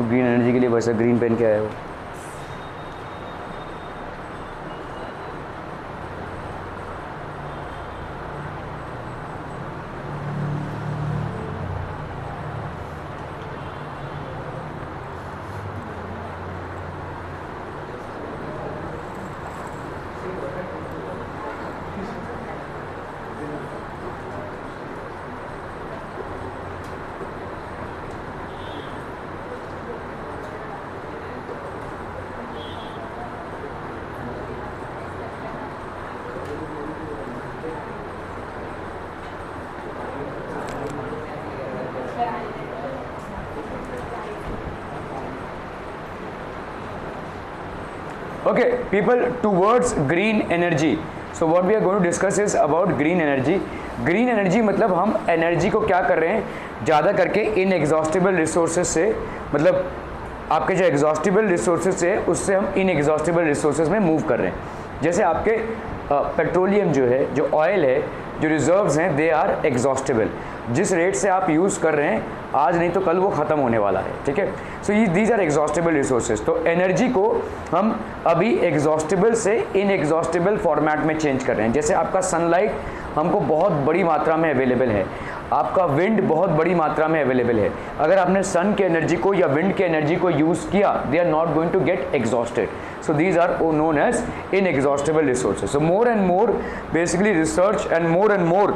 Green energy के लिए वैसे ग्रीन पेन के आए हो। Okay, people, towards green energy. So what we are going to discuss is about green energy. Green energy मतलब हम एनर्जी को क्या कर रहे हैं, ज़्यादा करके इनएग्जॉस्टिबल रिसोर्सेज से, मतलब आपके जो एग्जॉस्टिबल रिसोर्सेज है उससे हम इनएग्जॉस्टिबल रिसोर्सेज में मूव कर रहे हैं। जैसे आपके पेट्रोलियम जो है, जो ऑयल है, जो रिजर्व्स हैं, दे आर एग्जॉस्टिबल। जिस रेट से आप यूज़ कर रहे हैं आज नहीं तो कल वो ख़त्म होने वाला है, ठीक है। सो ये दीज आर एग्जॉस्टिबल रिसोर्सेज। तो एनर्जी को हम अभी एग्जॉस्टिबल से इनएग्जॉस्टिबल फॉर्मेट में चेंज कर रहे हैं। जैसे आपका सनलाइट हमको बहुत बड़ी मात्रा में अवेलेबल है, आपका विंड बहुत बड़ी मात्रा में अवेलेबल है। अगर आपने सन की एनर्जी को या विंड की एनर्जी को यूज़ किया, they are not going to get exhausted. So these are known as inexhaustible resources. So more and more basically research and more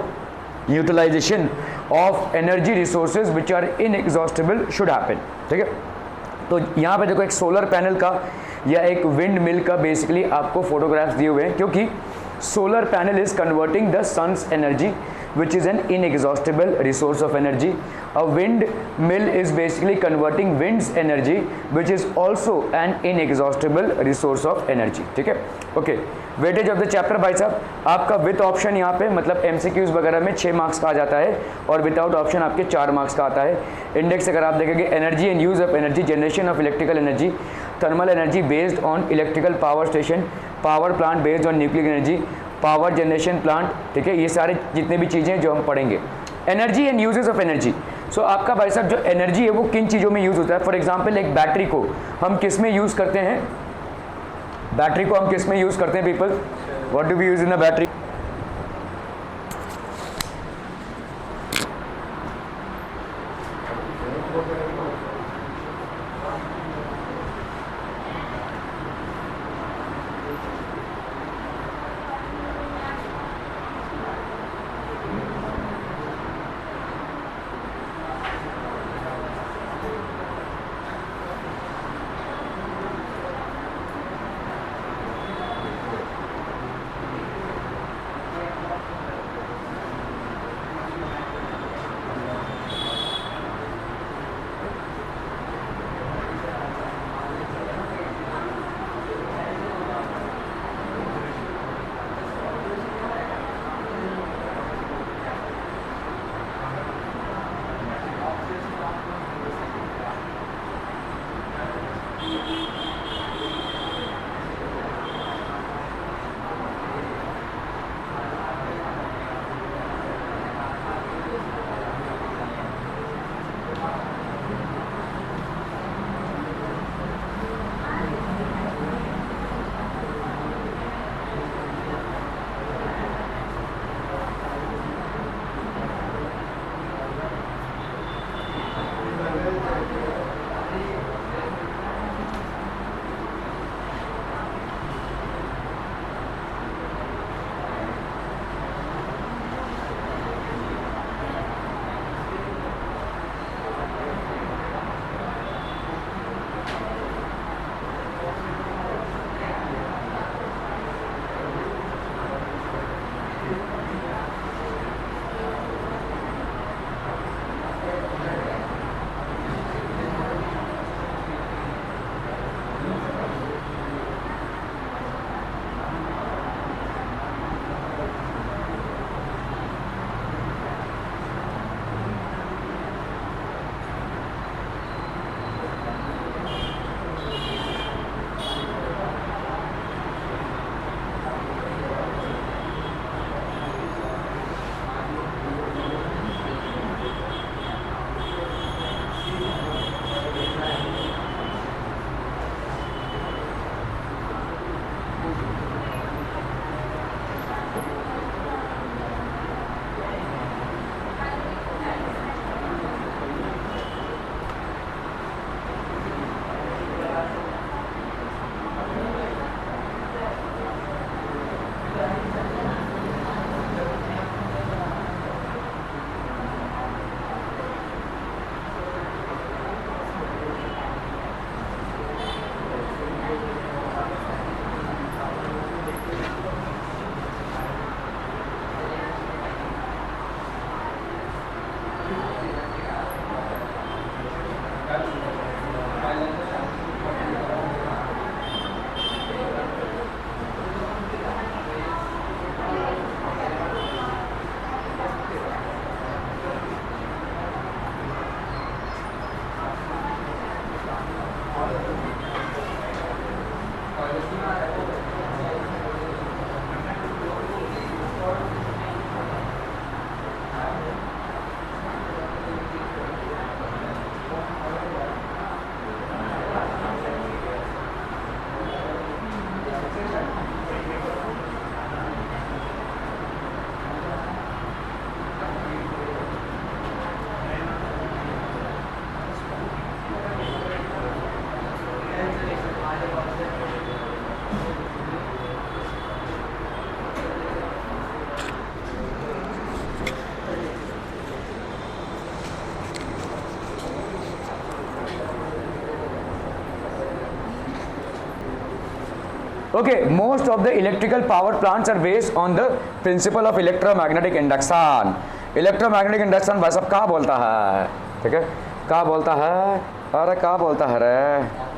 utilization of energy resources which are inexhaustible should happen. ठीक है। तो यहाँ पे देखो एक solar panel का या एक विंड मिल का बेसिकली आपको फोटोग्राफ्स दिए हुए हैं, क्योंकि solar panel is converting the sun's energy which is an inexhaustible resource of energy. A wind mill is basically converting wind's energy which is also an inexhaustible resource of energy. ठीक है, okay. Weightage of the chapter भाई साहब, आपका with option यहाँ पे मतलब MCQs वगैरह में 6 मार्क्स का आ जाता है और विदाउट ऑप्शन आपके 4 मार्क्स का आता है। इंडेक्स अगर आप देखेंगे, energy and use of energy, generation of electrical energy, thermal energy based on electrical power station, power plant based on nuclear energy, power generation plant, ठीक है। ये सारे जितने भी चीज़ें जो हम पढ़ेंगे, energy and uses of energy. So आपका भाई साहब जो एनर्जी है वो किन चीज़ों में यूज़ होता है। फॉर एग्जांपल एक बैटरी को हम किस में यूज़ करते हैं, बैटरी को हम किस में यूज़ करते हैं people, what do we use in a battery. Okay, most of the electrical power plants are based on the principle of electromagnetic induction. Electromagnetic induction भाई साहब क्या बोलता है, ठीक है, क्या बोलता है, अरे क्या बोलता है रे,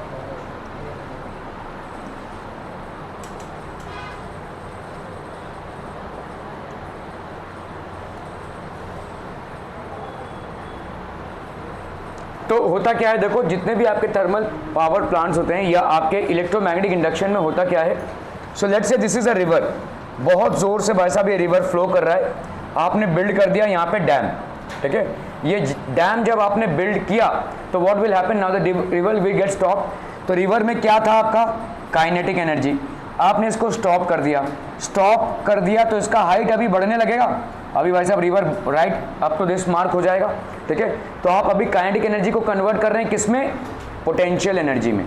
तो होता क्या है, देखो जितने भी आपके थर्मल पावर प्लांट्स होते हैं या आपके इलेक्ट्रोमैग्नेटिक इंडक्शन में होता क्या है, so let's say this is a river, बहुत जोर से भाई साहब ये रिवर फ्लो कर रहा है, आपने बिल्ड कर दिया यहाँ पे डैम, ठीक है, ये डैम जब आपने बिल्ड किया तो what will happen now, the river will get stop, तो रिवर में क्या था आपका काइनेटिक एनर्जी, आपने इसको स्टॉप कर दिया तो इसका हाइट अभी बढ़ने लगेगा, अभी भाई साहब river right up to this mark हो जाएगा, ठीक है, तो आप अभी काइनेटिक एनर्जी को कन्वर्ट कर रहे हैं किसमें, पोटेंशियल एनर्जी में,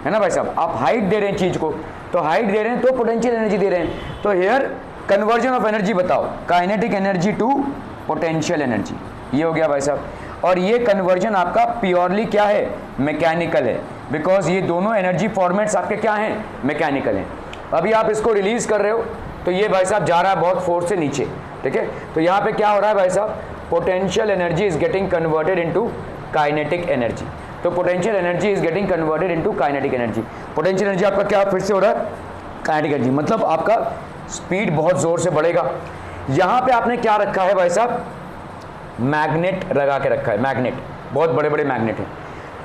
है ना भाई साहब, आप हाइट दे रहे हैं चीज को, तो हाइट दे रहे हैं तो पोटेंशियल एनर्जी दे रहे हैं, तो हियर कन्वर्जन ऑफ एनर्जी बताओ, kinetic energy to potential energy, ये हो गया भाई साहब, और ये कन्वर्जन आपका प्योरली क्या है, मैकेनिकल है, बिकॉज ये दोनों एनर्जी फॉर्मेट्स आपके क्या हैं, मैकेनिकल हैं। अभी आप इसको रिलीज कर रहे हो तो ये भाई साहब जा रहा है बहुत फोर्स से नीचे, ठीक है, तो यहाँ पे क्या हो रहा है भाई साहब, potential energy is getting converted into kinetic energy, तो potential energy is getting converted into kinetic energy, potential energy आपका क्या फिर से हो रहा है, काइनेटिक एनर्जी, मतलब आपका स्पीड बहुत जोर से बढ़ेगा। यहाँ पे आपने क्या रखा है भाई साहब, मैग्नेट लगा के रखा है, मैग्नेट, बहुत बड़े बड़े मैग्नेट हैं,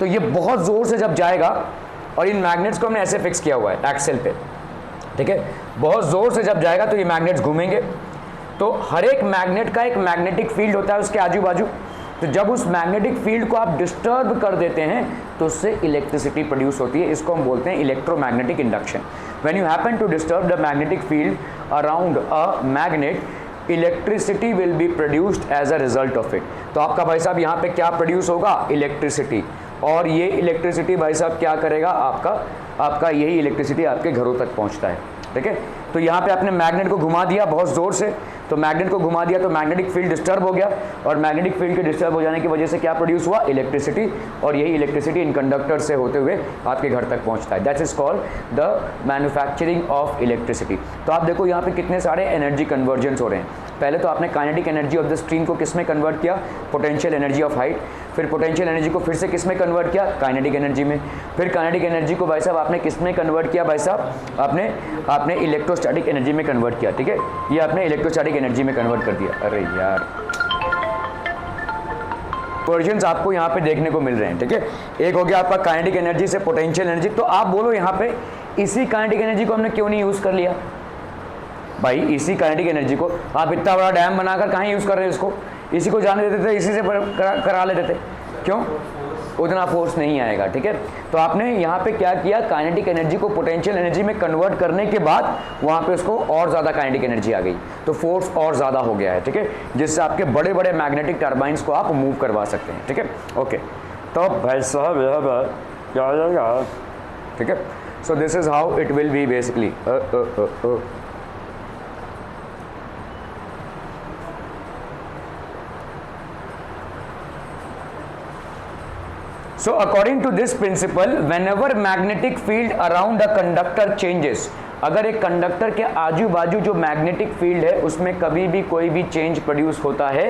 तो ये बहुत जोर से जब जाएगा, और इन मैग्नेट्स को हमने ऐसे फिक्स किया हुआ है एक्सेल पे, ठीक है, बहुत जोर से जब जाएगा तो ये मैग्नेट्स घूमेंगे, तो हर एक मैग्नेट का एक मैग्नेटिक फील्ड होता है उसके आजू बाजू, तो जब उस मैग्नेटिक फील्ड को आप डिस्टर्ब कर देते हैं तो उससे इलेक्ट्रिसिटी प्रोड्यूस होती है, इसको हम बोलते हैं electromagnetic induction. When you happen to disturb the magnetic field around a magnet, electricity will be produced as a result of it, तो आपका भाई साहब यहाँ पे क्या प्रोड्यूस होगा, इलेक्ट्रिसिटी, और ये इलेक्ट्रिसिटी भाई साहब क्या करेगा, आपका यही इलेक्ट्रिसिटी आपके घरों तक पहुँचता है, ठीक है, तो यहाँ पे आपने मैग्नेट को घुमा दिया बहुत जोर से, तो मैग्नेट को घुमा दिया तो मैग्नेटिक फील्ड डिस्टर्ब हो गया, और मैग्नेटिक फील्ड के डिस्टर्ब हो जाने की वजह से क्या प्रोड्यूस हुआ, इलेक्ट्रिसिटी, और यही इलेक्ट्रिसिटी इन कंडक्टर से होते हुए आपके घर तक पहुंचता है, that is called the manufacturing of electricity. तो आप देखो यहाँ पे कितने सारे एनर्जी कन्वर्जेंस हो रहे हैं, पहले तो आपने kinetic energy of the stream को किस में कन्वर्ट किया, पोटेंशियल एनर्जी ऑफ हाइट, फिर पोटेंशियल एनर्जी को फिर से किस में कन्वर्ट किया, काइनेटिक एनर्जी में, फिर काइनेटिक एनर्जी को भाई साहब आपने किस में कन्वर्ट किया, भाई साहब आपने इलेक्ट्रोस्टैटिक एनर्जी में कन्वर्ट किया, ठीक है, ये आपने इलेक्ट्रोस्टैटिक एनर्जी में कन्वर्ट कर दिया। अरे यार, वर्जन्स आपको यहाँ पे देखने को मिल रहे हैं, ठीक है, एक हो गया आपका काइनेटिक एनर्जी से पोटेंशियल एनर्जी, तो आप बोलो यहाँ पे इसी काइनेटिक एनर्जी को हमने क्यों नहीं यूज कर लिया, भाई इसी काइनेटिक एनर्जी को आप इतना बड़ा डैम बनाकर कहाँ यूज कर रहे हैं, इसको इसी को जाने देते थे, इसी से करा लेते थे, क्यों, उतना फोर्स नहीं आएगा, ठीक है, तो आपने यहाँ पे क्या किया, काइनेटिक एनर्जी को पोटेंशियल एनर्जी में कन्वर्ट करने के बाद वहाँ पे उसको और ज़्यादा काइनेटिक एनर्जी आ गई, तो फोर्स और ज़्यादा हो गया है, ठीक है, जिससे आपके बड़े बड़े मैग्नेटिक टर्बाइंस को आप मूव करवा सकते हैं, ठीक है, ओके, तो भाई साहब ठीक है, so this is how it will be basically. So according to this principle, whenever magnetic field around a conductor changes, अगर एक कंडक्टर के आजू बाजू जो मैग्नेटिक फील्ड है उसमें कभी भी कोई भी चेंज प्रोड्यूस होता है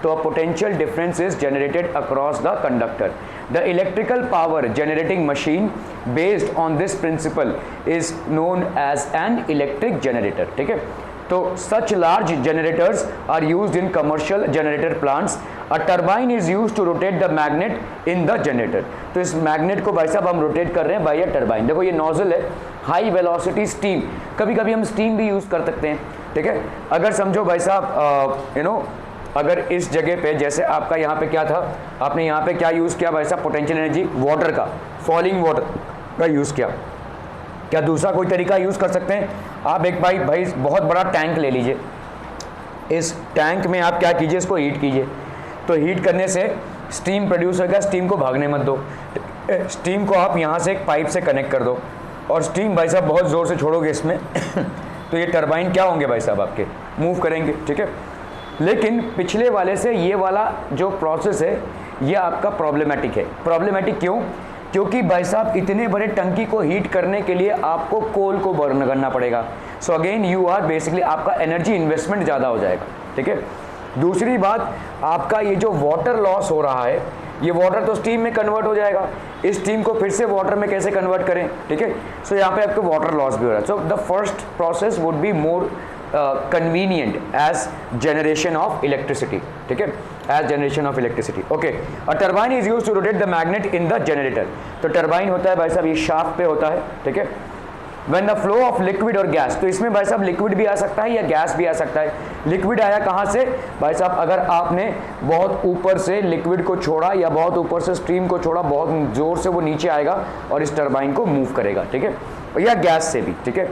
तो a potential difference is generated across the conductor. The electrical power generating machine based on this principle is known as an electric generator, ठीक है, तो such large generators are used in commercial generator plants. A turbine is used to rotate the magnet in the generator. तो इस magnet को भाई साहब हम rotate कर रहे हैं बाय अ टर्बाइन, देखो ये नोजल है, हाई वेलोसिटी स्टीम, कभी कभी हम स्टीम भी यूज़ कर सकते हैं, ठीक है, अगर समझो भाई साहब अगर इस जगह पे जैसे आपका यहाँ पे क्या था, आपने यहाँ पे क्या यूज़ किया भाई साहब, पोटेंशियल एनर्जी वाटर का, फॉलिंग वाटर का यूज़ किया, क्या दूसरा कोई तरीका यूज़ कर सकते हैं, आप एक भाई बहुत बड़ा टैंक ले लीजिए, इस टैंक में आप क्या कीजिए, इसको हीट कीजिए, तो हीट करने से स्टीम प्रोड्यूस होगा, स्टीम को भागने मत दो, स्टीम को आप यहाँ से एक पाइप से कनेक्ट कर दो और स्टीम भाई साहब बहुत ज़ोर से छोड़ोगे इसमें तो ये टरबाइन क्या होंगे भाई साहब आपके, मूव करेंगे, ठीक है, लेकिन पिछले वाले से ये वाला जो प्रोसेस है ये आपका प्रॉब्लमेटिक है। प्रॉब्लमेटिक क्यों, क्योंकि भाई साहब इतने बड़े टंकी को हीट करने के लिए आपको कोल को बर्न करना पड़ेगा। So again you are basically आपका एनर्जी इन्वेस्टमेंट ज़्यादा हो जाएगा, ठीक है। दूसरी बात, आपका ये जो वाटर लॉस हो रहा है, ये वाटर तो स्टीम में कन्वर्ट हो जाएगा, इस स्टीम को फिर से वाटर में कैसे कन्वर्ट करें, ठीक है। सो यहाँ पे आपको वाटर लॉस भी हो रहा है। So the first process would be more convenient as generation of electricity, ठीक है, as generation of electricity, okay। A turbine is used to rotate the magnet in the generator। तो टर्बाइन होता है भाई साहब ये शाफ्ट पे होता है, ठीक है। When the flow of liquid और गैस, तो इसमें भाई साहब लिक्विड भी आ सकता है या गैस भी आ सकता है। लिक्विड आया कहाँ से भाई साहब, अगर आपने बहुत ऊपर से लिक्विड को छोड़ा या बहुत ऊपर से स्ट्रीम को छोड़ा, बहुत जोर से वो नीचे आएगा और इस टर्बाइन को मूव करेगा, ठीक है, या गैस से भी, ठीक है।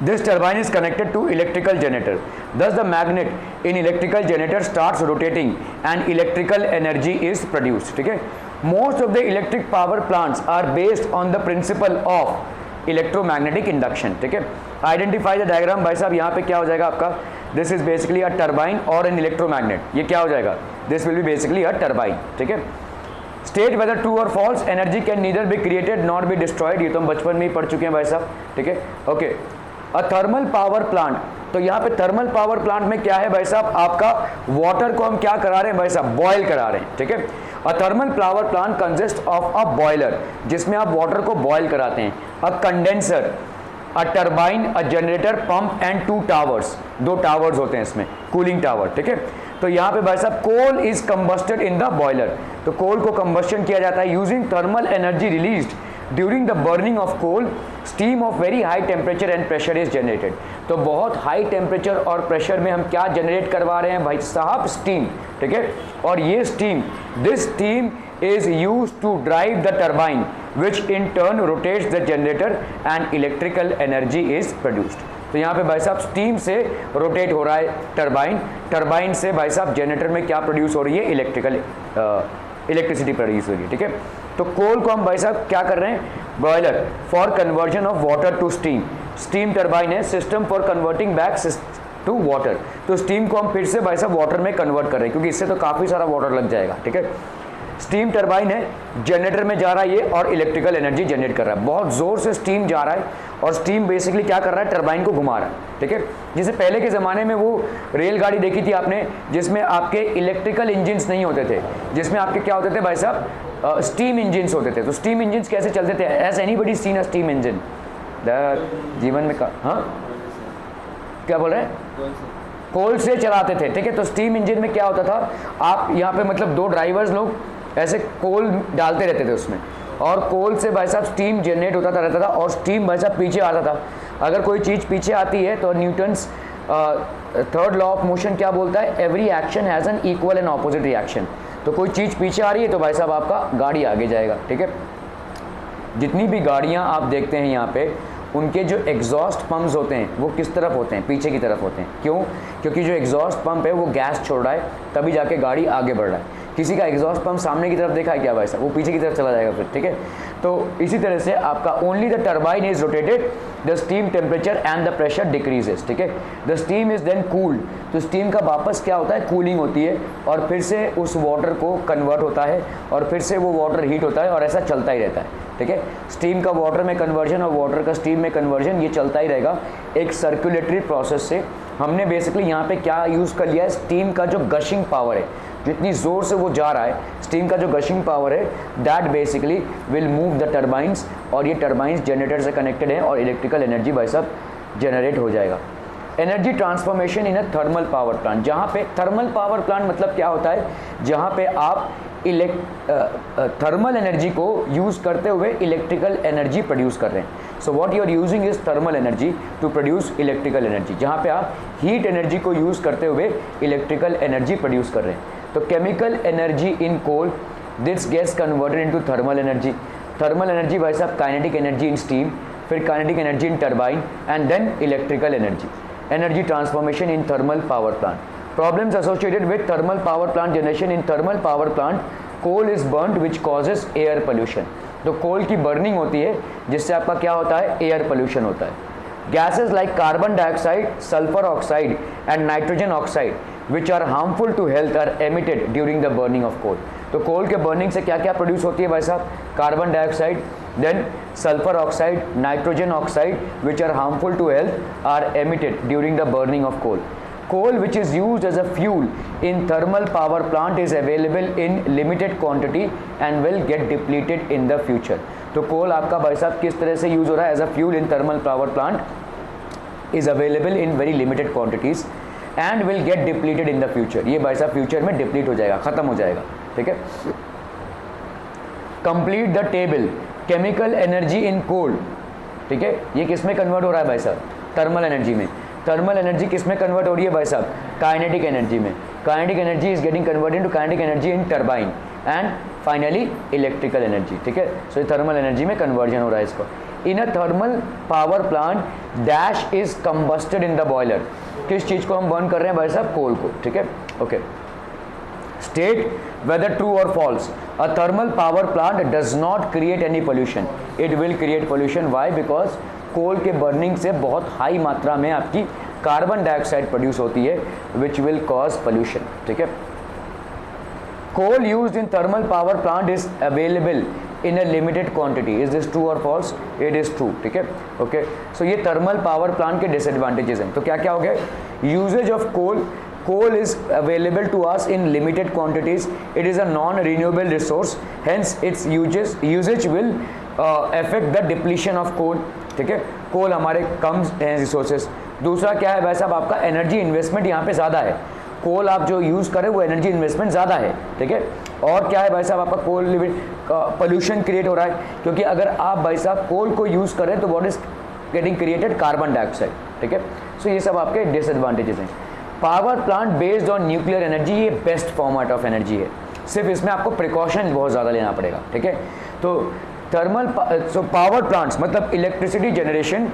This turbine is connected to electrical generator. Thus the magnet in electrical generator starts rotating and electrical energy is produced, ठीक है। Most of the electric power plants are based on the principle of electromagnetic induction, ठीक है। Identify the diagram, भाई साहब यहाँ पे क्या हो जाएगा आपका, this is basically a turbine or an electromagnet, ये क्या हो जाएगा, this will be basically a turbine, ठीक है। State whether true or false, energy can neither be created nor be destroyed, ये तो हम बचपन में ही पढ़ चुके हैं भाई साहब, ठीक है, ओके। अ थर्मल पावर प्लांट, तो यहाँ पे थर्मल पावर प्लांट में क्या है भाई साहब, आपका वाटर को हम क्या करा रहे हैं भाई साहब, बॉयल करा रहे हैं, ठीक है। A thermal power plant consist of a boiler, जिसमें आप वाटर को बॉयल कराते हैं, a condenser, a turbine, a generator, pump and 2 towers, 2 towers होते हैं इसमें, कूलिंग टावर, ठीक है। तो यहाँ पे भाई साहब coal is combusted in the boiler, तो कोल को कंबस्टन किया जाता है using thermal energy released during the burning of coal, steam of very high temperature and pressure is generated. तो बहुत हाई टेम्परेचर और प्रेशर में हम क्या जनरेट करवा रहे हैं भाई साहब, स्टीम, ठीक है। और ये steam, this steam is used to drive the turbine which in turn rotates the generator and electrical energy is produced. तो यहाँ पे भाई साहब स्टीम से रोटेट हो रहा है टर्बाइन, टर्बाइन से भाई साहब जनरेटर में क्या प्रोड्यूस हो रही है, इलेक्ट्रिसिटी प्रोड्यूस हो रही है, ठीक है। तो कोल को हम भाई साहब क्या कर रहे हैं, boiler for conversion of water to steam, steam turbine है, system for converting back to water, तो स्टीम को हम फिर से भाई साहब वाटर में कन्वर्ट कर रहे हैं, क्योंकि इससे तो काफ़ी सारा वाटर लग जाएगा, ठीक है। स्टीम टर्बाइन है, जनरेटर में जा रहा है ये और इलेक्ट्रिकल एनर्जी जनरेट कर रहा है, बहुत ज़ोर से स्टीम जा रहा है और स्टीम बेसिकली क्या कर रहा है, टर्बाइन को घुमा रहा है, ठीक है। जैसे पहले के ज़माने में वो रेलगाड़ी देखी थी आपने, जिसमें आपके इलेक्ट्रिकल इंजन्स नहीं होते थे, जिसमें आपके क्या होते थे भाई साहब, स्टीम इंजन्स होते थे। तो स्टीम इंजन्स कैसे चलते थे, as anybody seen a steam engine जीवन में, हाँ क्या बोल रहे हैं, कोल से चलाते थे, ठीक है। तो स्टीम इंजन में क्या होता था, आप यहाँ पे मतलब 2 ड्राइवर्स लोग ऐसे कोल डालते रहते थे उसमें, और कोल से भाई साहब स्टीम जनरेट होता रहता था और स्टीम भाई साहब पीछे आता था। अगर कोई चीज़ पीछे आती है तो Newton's third law of motion क्या बोलता है, every action has an equal and opposite reaction. तो कोई चीज़ पीछे आ रही है तो भाई साहब आपका गाड़ी आगे जाएगा, ठीक है। जितनी भी गाड़ियाँ आप देखते हैं यहाँ पे, उनके जो एग्जॉस्ट पंप्स होते हैं वो किस तरफ होते हैं, पीछे की तरफ होते हैं। क्यों, क्योंकि जो एग्जॉस्ट पंप है वो गैस छोड़ रहा है, तभी जाके गाड़ी आगे बढ़ रहा है। किसी का एग्जॉस्ट पंप सामने की तरफ देखा है क्या भाई साहब, वो पीछे की तरफ चला जाएगा फिर, ठीक है। तो इसी तरह से आपका only the turbine is rotated, the steam temperature and the pressure decreases, ठीक है। The steam is then cooled, तो स्टीम का वापस क्या होता है, कूलिंग होती है और फिर से उस वाटर को कन्वर्ट होता है और फिर से वो वाटर हीट होता है और ऐसा चलता ही रहता है, ठीक है। स्टीम का वाटर में कन्वर्जन और वाटर का स्टीम में कन्वर्जन, ये चलता ही रहेगा एक सर्कुलेटरी प्रोसेस से। हमने बेसिकली यहाँ पे क्या यूज़ कर लिया है, स्टीम का जो गशिंग पावर है, जितनी ज़ोर से वो जा रहा है, स्टीम का जो गशिंग पावर है, that basically will move the turbines, और ये टर्बाइंस जनरेटर से कनेक्टेड है और इलेक्ट्रिकल एनर्जी भाई साहब जनरेट हो जाएगा। Energy transformation in a thermal power plant, जहाँ पे थर्मल पावर प्लांट मतलब क्या होता है, जहाँ पे आप थर्मल एनर्जी को यूज़ करते हुए इलेक्ट्रिकल एनर्जी प्रोड्यूस कर रहे हैं। So what you are using is thermal energy to produce electrical energy, जहाँ पे आप हीट एनर्जी को यूज़ करते हुए इलेक्ट्रिकल एनर्जी प्रोड्यूस कर रहे हैं। तो chemical energy in coal, this gets converted into thermal energy. Thermal energy भाई साहब काइनेटिक एनर्जी इन स्टीम, फिर kinetic energy in turbine and then electrical energy. Energy transformation in thermal power plant, problems associated with thermal power plant generation. In thermal power plant coal is burnt which causes air pollution, तो कोल की burning होती है जिससे आपका क्या होता है, air pollution होता है। Gases like carbon dioxide, sulphur oxide and nitrogen oxide, which are harmful to health are emitted during the burning of coal. तो कोल के बर्निंग से क्या क्या प्रोड्यूस होती है भाई साहब? Carbon dioxide, then sulphur oxide, nitrogen oxide which are harmful to health are emitted during the burning of coal. Coal which is used as a fuel in thermal power plant is available in limited quantity and will get depleted in the future। तो कोल आपका भाई साहब किस तरह से use हो रहा है? As a fuel in thermal power plant is available in very limited quantities and will get depleted in the future. ये भाई साहब फ्यूचर में डिप्लीट हो जाएगा, खत्म हो जाएगा, ठीक है। Complete the table chemical energy in coal, ठीक है। ये किस में कन्वर्ट हो रहा है भाई साहब? थर्मल एनर्जी में। थर्मल एनर्जी किस में कन्वर्ट हो रही है भाई साहब? काइनेटिक एनर्जी में। Kinetic energy is getting converted to kinetic energy in turbine and finally electrical energy, ठीक है। सो ये थर्मल एनर्जी में कन्वर्जन हो रहा है इसको। In a thermal power plant dash is combusted in the boiler. किस चीज को हम बर्न कर रहे हैं भाई साहब? कोल को, ठीक है, okay. State whether true or false. A thermal power plant does not create any pollution, it will create pollution. Why? Because coal के बर्निंग से बहुत हाई मात्रा में आपकी कार्बन डाइऑक्साइड प्रोड्यूस होती है विच विल कॉज पोल्यूशन, ठीक है। Coal used in thermal power plant is available in a limited quantity. Is this true or false? It is true, ठीक है, ओके। सो ये थर्मल पावर प्लांट के disadvantages हैं। तो क्या क्या हो गया? Uses of coal, coal is available to us in limited quantities, it is a non renewable resource, hence its usage will affect the depletion of coal, ठीक है। कोल हमारे कम हैं रिसोर्सेज। दूसरा क्या है भाई साहब? आपका एनर्जी इन्वेस्टमेंट यहाँ पे ज़्यादा है। कोल आप जो यूज़ करें वो एनर्जी इन्वेस्टमेंट ज़्यादा है, ठीक है। और क्या है भाई साहब? आपका कोल पोल्यूशन क्रिएट हो रहा है, क्योंकि अगर आप भाई साहब कोल को यूज़ करें तो what is getting created? Carbon dioxide, ठीक है। सो ये सब आपके डिसएडवांटेजेस हैं। Power plant based on nuclear energy, ये बेस्ट फॉर्मेट ऑफ एनर्जी है, सिर्फ इसमें आपको प्रिकॉशन बहुत ज़्यादा लेना पड़ेगा, ठीक है। तो थर्मल पावर प्लांट्स मतलब electricity generation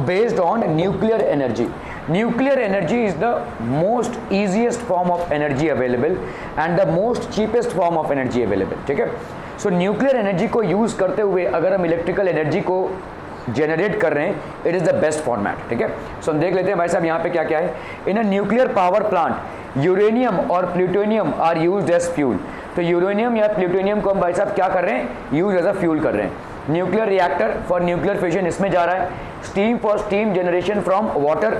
based on nuclear energy. Nuclear energy is the most easiest form of energy available and the most cheapest form of energy available, ठीक है। सो न्यूक्लियर एनर्जी को यूज़ करते हुए अगर हम electrical energy को generate कर रहे हैं, it is the best format, ठीक है। सो हम देख लेते हैं भाई साहब यहाँ पे क्या क्या है। In a nuclear power plant uranium और plutonium are used as fuel. तो यूरेनियम या प्लूटोनियम को हम भाई साहब क्या कर रहे हैं? यूज एज अ फ्यूल कर रहे हैं। Nuclear reactor for nuclear fission इसमें जा रहा है। Steam for steam generation from water,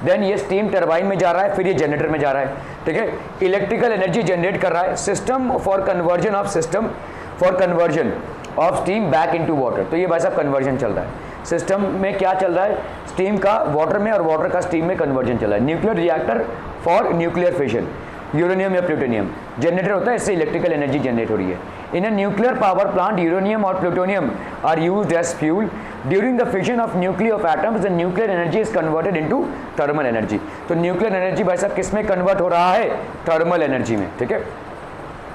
then ये स्टीम टरबाइन में जा रहा है, फिर ये जनरेटर में जा रहा है, ठीक है। इलेक्ट्रिकल एनर्जी जनरेट कर रहा है। System for conversion of steam back into water. तो ये भाई साहब कन्वर्जन चल रहा है। सिस्टम में क्या चल रहा है? स्टीम का वाटर में और वाटर का स्टीम में कन्वर्जन चल रहा है। Nuclear reactor for nuclear fission, uranium या प्लूटोनियम जनरेटर होता है, इससे इलेक्ट्रिकल एनर्जी जनरेट हो रही है। In a nuclear power plant uranium और plutonium are used as fuel during the fission of nuclear of atoms, the nuclear energy is converted into thermal energy. तो nuclear energy भाई साहब किस में convert हो रहा है? थर्मल एनर्जी में, ठीक है।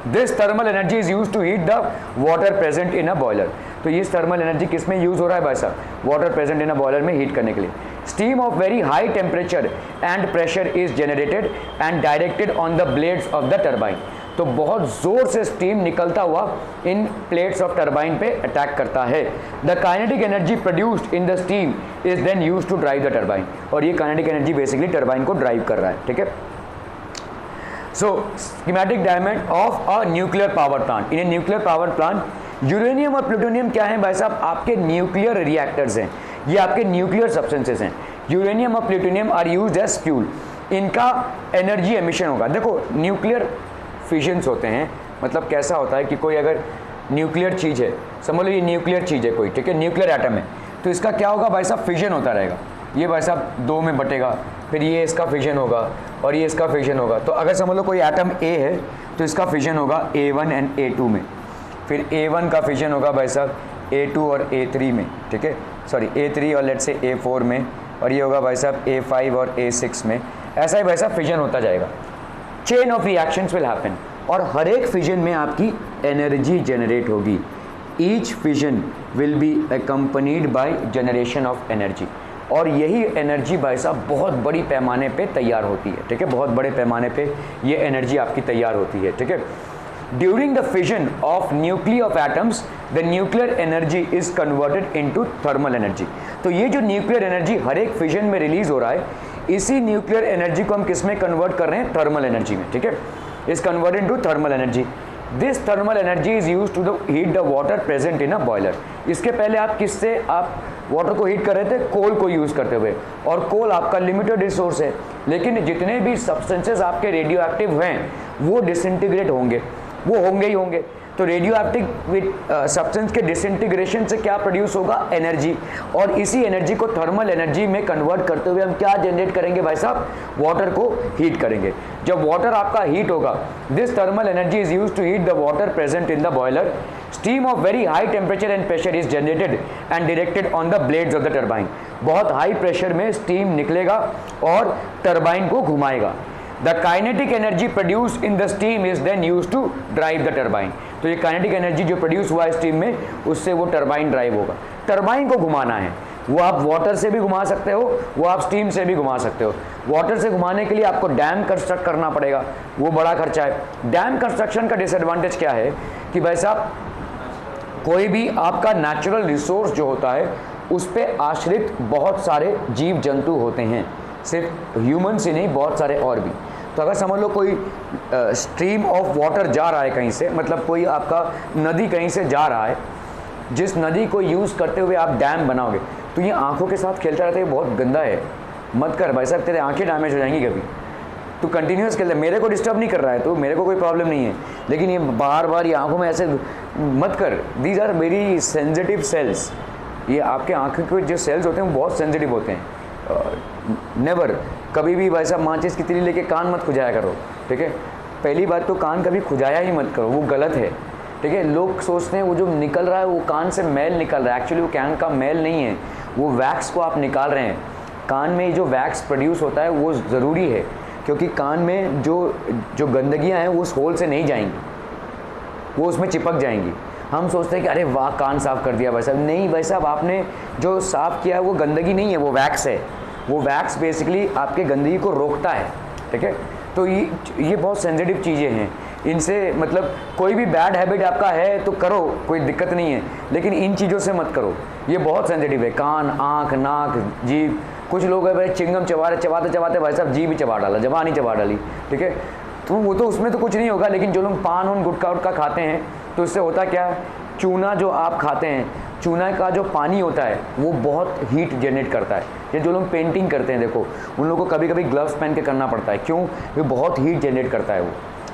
This thermal energy is use to heat the water present in a boiler. तो ये थर्मल एनर्जी किस में यूज हो रहा है भाई साहब? Water present in a boiler में हीट करने के लिए। Steam of very high temperature and pressure is generated and directed on the blades of the turbine. तो बहुत जोर से स्टीम निकलता हुआ इन प्लेट्स ऑफ टरबाइन पे अटैक करता है। The kinetic energy produced in the steam is then use to drive the turbine. और ये काइनेटिक एनर्जी बेसिकली टरबाइन को ड्राइव कर रहा है, ठीक है। So schematic diagram of a nuclear power plant. In a nuclear power plant uranium और plutonium क्या है भाई साहब? आपके न्यूक्लियर रिएक्टर्स हैं, ये आपके न्यूक्लियर सब्सटेंसेस हैं। यूरेनियम और plutonium are used as fuel. इनका एनर्जी एमिशन होगा। देखो न्यूक्लियर फिशंस होते हैं, मतलब कैसा होता है कि कोई अगर न्यूक्लियर चीज़ है, समझ लो ये न्यूक्लियर चीज़ है कोई, ठीक है, न्यूक्लियर एटम है, तो इसका क्या होगा भाई साहब? फिजन होता रहेगा। ये भाई साहब दो में बटेगा, फिर ये इसका फिजन होगा और ये इसका फिजन होगा। तो अगर समझ लो कोई एटम ए है तो इसका फिजन होगा A1 एंड A2 में, फिर A1 का फिजन होगा भाई साहब A2 और A3 में, ठीक है, सॉरी A3 और लेट्स से A4 में, और ये होगा भाई साहब A5 और A6 में। ऐसा ही भाई साहब फिजन होता जाएगा। Chain of reactions will happen और हर एक फिजन में आपकी एनर्जी जनरेट होगी। Each fission will be accompanied by generation of energy. और यही एनर्जी भाई साहब बहुत बड़ी पैमाने पे तैयार होती है, ठीक है, बहुत बड़े पैमाने पे ये एनर्जी आपकी तैयार होती है, ठीक है। During the fission of nuclear of atoms the nuclear energy is converted into thermal energy. तो ये जो न्यूक्लियर एनर्जी हर एक फिजन में रिलीज हो रहा है, इसी न्यूक्लियर एनर्जी को हम किस में कन्वर्ट कर रहे हैं, थर्मल एनर्जी में, ठीक है, is converted to thermal energy. This thermal energy is use to heat the water present in a boiler. इसके पहले आप किससे आप वाटर को हीट कर रहे थे, कोल को यूज़ करते हुए, और कोल आपका लिमिटेड रिसोर्स है, लेकिन जितने भी सब्सटेंसेस आपके रेडियो एक्टिव हैं वो डिसइंटीग्रेट होंगे, वो होंगे ही होंगे। तो रेडियो एक्टिव सब्सटेंस के डिसइंटीग्रेशन से क्या प्रोड्यूस होगा, एनर्जी, और इसी एनर्जी को थर्मल एनर्जी में कन्वर्ट करते हुए हम क्या जनरेट करेंगे भाई साहब, वाटर को हीट करेंगे। जब वाटर आपका हीट होगा, this thermal energy is used to heat the water present in the boiler. Steam of very high temperature and pressure is generated and directed on the blades of the turbine. बहुत high pressure में steam निकलेगा और turbine को घुमाएगा। The kinetic energy produced in the steam is then used to drive the turbine। तो ये kinetic energy जो produce हुआ है स्टीम में, उससे वो टरबाइन ड्राइव होगा। टरबाइन को घुमाना है, वो आप वाटर से भी घुमा सकते हो, वो आप स्टीम से भी घुमा सकते हो। वाटर से घुमाने के लिए आपको डैम कंस्ट्रक्ट करना पड़ेगा, वो बड़ा खर्चा है। डैम कंस्ट्रक्शन का डिसएडवांटेज क्या है कि भाई साहब कोई भी आपका नेचुरल रिसोर्स जो होता है उस पर आश्रित बहुत सारे जीव जंतु होते हैं, सिर्फ ह्यूमन्स ही नहीं, बहुत सारे और भी। तो अगर समझ लो कोई स्ट्रीम ऑफ वाटर जा रहा है कहीं से, मतलब कोई आपका नदी कहीं से जा रहा है, जिस नदी को यूज़ करते हुए आप डैम बनाओगे, तो ये आंखों के साथ खेलता रहता है, ये बहुत गंदा है, मत कर भाई साहब, तेरे आंखें डैमेज हो जाएंगी कभी। तू कंटिन्यूस खेलता है, मेरे को डिस्टर्ब नहीं कर रहा है तो मेरे को कोई प्रॉब्लम नहीं है, लेकिन ये बार बार ये आंखों में ऐसे मत कर। These are very sensitive cells, ये आपके आंखों के जो सेल्स होते हैं वो बहुत सेंसिटिव होते हैं। नेवर कभी भी भाई साहब माचिस की तिली लेके कान मत खुजाया करो, ठीक है। पहली बात तो कान कभी खुजाया ही मत करो, वो गलत है, ठीक है। लोग सोचते हैं वो जो निकल रहा है वो कान से मैल निकल रहा है, एक्चुअली वो कान का मैल नहीं है, वो वैक्स को आप निकाल रहे हैं। कान में जो वैक्स प्रोड्यूस होता है वो ज़रूरी है, क्योंकि कान में जो गंदगियाँ हैं वो उस होल से नहीं जाएंगी, वो उसमें चिपक जाएंगी। हम सोचते हैं कि अरे वाह कान साफ़ कर दिया भाई साहब, नहीं भाई साहब, आपने जो साफ़ किया है वो गंदगी नहीं है, वो वैक्स है। वो वैक्स बेसिकली आपके गंदगी को रोकता है, ठीक है। तो ये बहुत सेंसिटिव चीज़ें हैं, इनसे मतलब कोई भी बैड हैबिट आपका है तो करो, कोई दिक्कत नहीं है, लेकिन इन चीज़ों से मत करो, ये बहुत सेंसिटिव है। कान, आँख, नाक, जीभ, कुछ लोग है भाई चिंगम चबाते भाई साहब जीभ ही चबा डाला, जबान ही चबा डाली, ठीक है। तो वो तो उसमें तो कुछ नहीं होगा, लेकिन जो लोग पान उन गुटखा उटका खाते हैं तो इससे होता क्या, चूना जो आप खाते हैं, चूना का जो पानी होता है वो बहुत हीट जनरेट करता है। ये जो लोग पेंटिंग करते हैं देखो, उन लोगों को कभी कभी ग्लव्स पहन के करना पड़ता है, क्यों, वो बहुत हीट जनरेट करता है वो,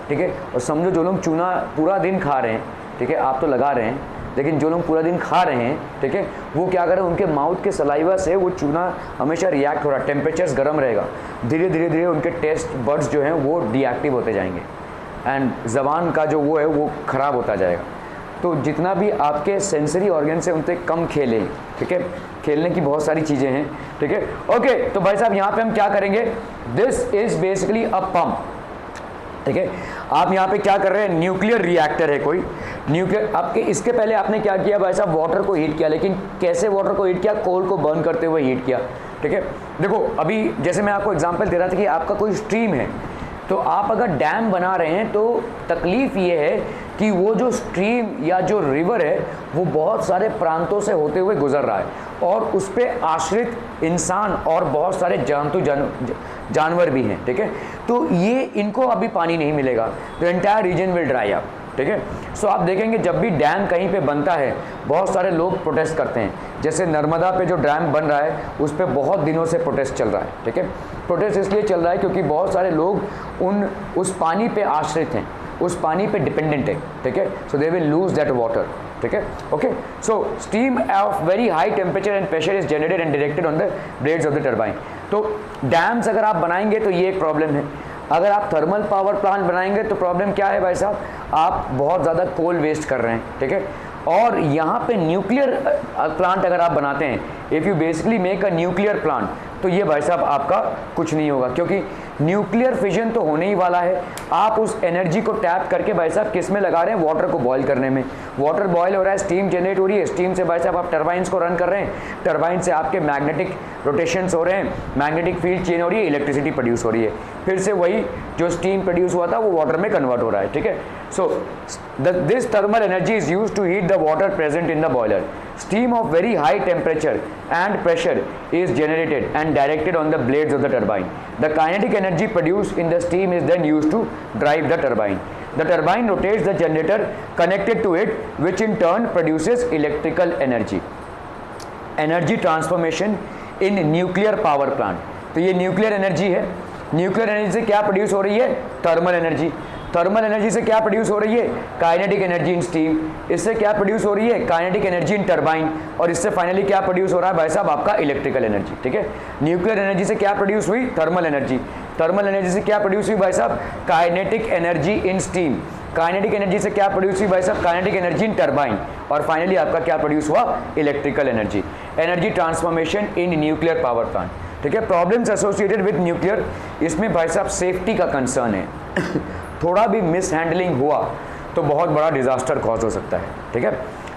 ठीक है। और समझो जो लोग चूना पूरा दिन खा रहे हैं, ठीक है, आप तो लगा रहे हैं, लेकिन जो लोग पूरा दिन खा रहे हैं, ठीक है, वो क्या करें, उनके माउथ के सलाइवा से वो चूना हमेशा रिएक्ट हो रहा है, टेम्परेचर्स गर्म रहेगा, धीरे धीरे उनके टेस्ट बड्स जो हैं वो डीएक्टिव होते जाएंगे एंड ज़बान का जो वो है वो ख़राब होता जाएगा। तो जितना भी आपके सेंसरी ऑर्गन से उनसे कम खेलें, ठीक है, खेलने की बहुत सारी चीज़ें हैं, ठीक है। ओके, तो भाई साहब यहाँ पे हम क्या करेंगे, this is basically a pump, ठीक है। आप यहाँ पे क्या कर रहे हैं, न्यूक्लियर रिएक्टर है कोई, न्यूक्लियर आपके, इसके पहले आपने क्या किया भाई साहब, वाटर को हीट किया, लेकिन कैसे वाटर को हीट किया, कोल को बर्न करते हुए हीट किया, ठीक है। देखो अभी जैसे मैं आपको एग्जांपल दे रहा था कि आपका कोई स्ट्रीम है, तो आप अगर डैम बना रहे हैं तो तकलीफ़ ये है कि वो जो स्ट्रीम या जो रिवर है वो बहुत सारे प्रांतों से होते हुए गुजर रहा है, और उस पर आश्रित इंसान और बहुत सारे जानवर भी हैं, ठीक है। तो ये इनको अभी पानी नहीं मिलेगा, तो entire reason will dry up, ठीक है। सो आप देखेंगे जब भी डैम कहीं पे बनता है बहुत सारे लोग प्रोटेस्ट करते हैं, जैसे नर्मदा पे जो डैम बन रहा है उस पर बहुत दिनों से प्रोटेस्ट चल रहा है, ठीक है। प्रोटेस्ट इसलिए चल रहा है क्योंकि बहुत सारे लोग उस पानी पे आश्रित हैं, उस पानी पे डिपेंडेंट है, ठीक है। So they will lose that water, ठीक है। Okay, so steam of very high temperature and pressure is generated and directed on the blades of the turbine. तो डैम्स अगर आप बनाएंगे तो ये एक प्रॉब्लम है। अगर आप थर्मल पावर प्लांट बनाएंगे तो प्रॉब्लम क्या है भाई साहब, आप बहुत ज़्यादा कोल वेस्ट कर रहे हैं, ठीक है। और यहाँ पे न्यूक्लियर प्लांट अगर आप बनाते हैं, if you basically make a nuclear plant, तो ये भाई साहब आपका कुछ नहीं होगा, क्योंकि न्यूक्लियर फिजन तो होने ही वाला है। आप उस एनर्जी को टैप करके भाई साहब किस में लगा रहे हैं, वाटर को बॉयल करने में। वाटर बॉयल हो रहा है, स्टीम जनरेट हो रही है, स्टीम से भाई साहब आप टरबाइंस को रन कर रहे हैं, टरबाइन से आपके मैग्नेटिक रोटेशंस हो रहे हैं, मैग्नेटिक फील्ड चेंज हो रही है, इलेक्ट्रिसिटी प्रोड्यूस हो रही है। फिर से वही जो स्टीम प्रोड्यूस हुआ था वो वाटर में कन्वर्ट हो रहा है, ठीक है। So this thermal energy is use to heat the water present in the boiler. Steam of very high temperature and pressure is generated and directed on the blades of the turbine. The kinetic energy produced in the steam is then used to drive the turbine. The turbine rotates the generator connected to it, which in turn produces electrical energy. Energy transformation in nuclear power plant. तो ये nuclear energy है। Nuclear energy से क्या produce हो रही है? Thermal energy. Thermal energy से क्या प्रोड्यूस हो रही है? Kinetic energy in steam. इससे क्या प्रोड्यूस हो रही है? Kinetic energy in turbine. और इससे फाइनली क्या प्रोड्यूस हो रहा है भाई साहब? आपका इलेक्ट्रिकल एनर्जी, ठीक है। न्यूक्लियर एनर्जी से क्या प्रोड्यूस हुई? Thermal energy. थर्मल एनर्जी से क्या प्रोड्यूस हुई भाई साहब? Kinetic energy in steam. Kinetic energy से क्या प्रोड्यूस हुई भाई साहब? Kinetic energy in turbine. और फाइनली आपका क्या प्रोड्यूस हुआ? Electrical energy. Energy transformation in nuclear power plant, ठीक है। प्रॉब्लम्स एसोसिएटेड विद न्यूक्लियर, इसमें भाई साहब सेफ्टी का कंसर्न है। थोड़ा भी मिस हैंडलिंग हुआ तो बहुत बड़ा डिजास्टर कॉज हो सकता है, ठीक है।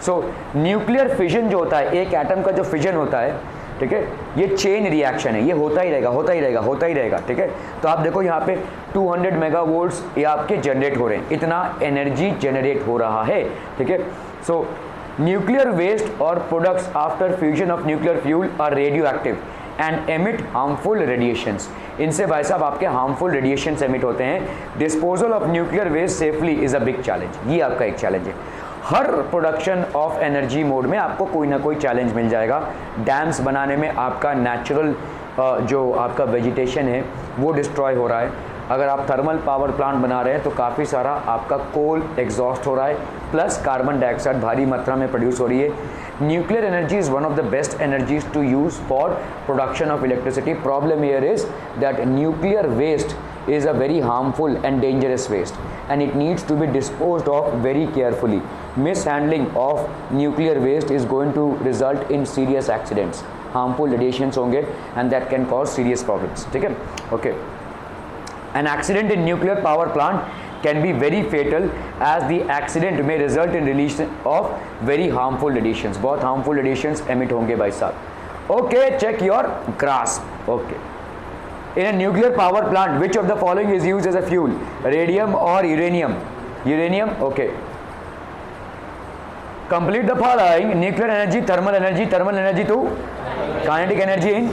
सो न्यूक्लियर फिजन जो होता है, एक एटम का जो फिजन होता है, ठीक है, ये चेन रिएक्शन है, ये होता ही रहेगा, होता ही रहेगा, होता ही रहेगा, ठीक है। तो आप देखो यहाँ पे 200 मेगावोल्ट्स ये आपके जनरेट हो रहे हैं, इतना एनर्जी जनरेट हो रहा है, ठीक है। सो न्यूक्लियर वेस्ट और products after fusion of nuclear fuel are radioactive and emit harmful radiations. इनसे भाई साहब आपके हार्मफुल रेडिएशंस एमिट होते हैं। Disposal of nuclear waste safely is a big challenge, ये आपका एक चैलेंज है। हर प्रोडक्शन ऑफ एनर्जी मोड में आपको कोई ना कोई चैलेंज मिल जाएगा। डैम्स बनाने में आपका नेचुरल जो आपका वेजिटेशन है वो डिस्ट्रॉय हो रहा है। अगर आप थर्मल पावर प्लांट बना रहे हैं तो काफ़ी सारा आपका कोल एग्जॉस्ट हो रहा है, प्लस कार्बन डाइऑक्साइड भारी मात्रा में प्रोड्यूस हो रही है। Nuclear energy is one of the best energies to use for production of electricity. Problem here is that nuclear waste is a very harmful and dangerous waste and it needs to be disposed of very carefully. Mishandling of nuclear waste is going to result in serious accidents, harmful radiations होंगे and that can cause serious problems, ठीक है। Okay, an accident in nuclear power plant can be very fatal as the accident may result in release of very harmful radiations. बहुत harmful radiations emit होंगे भाई साहब। Okay, check your grasp. Okay, in a nuclear power plant which of the following is used as a fuel? Radium or uranium? Uranium, okay. Complete the following: nuclear energy, thermal energy to kinetic energy in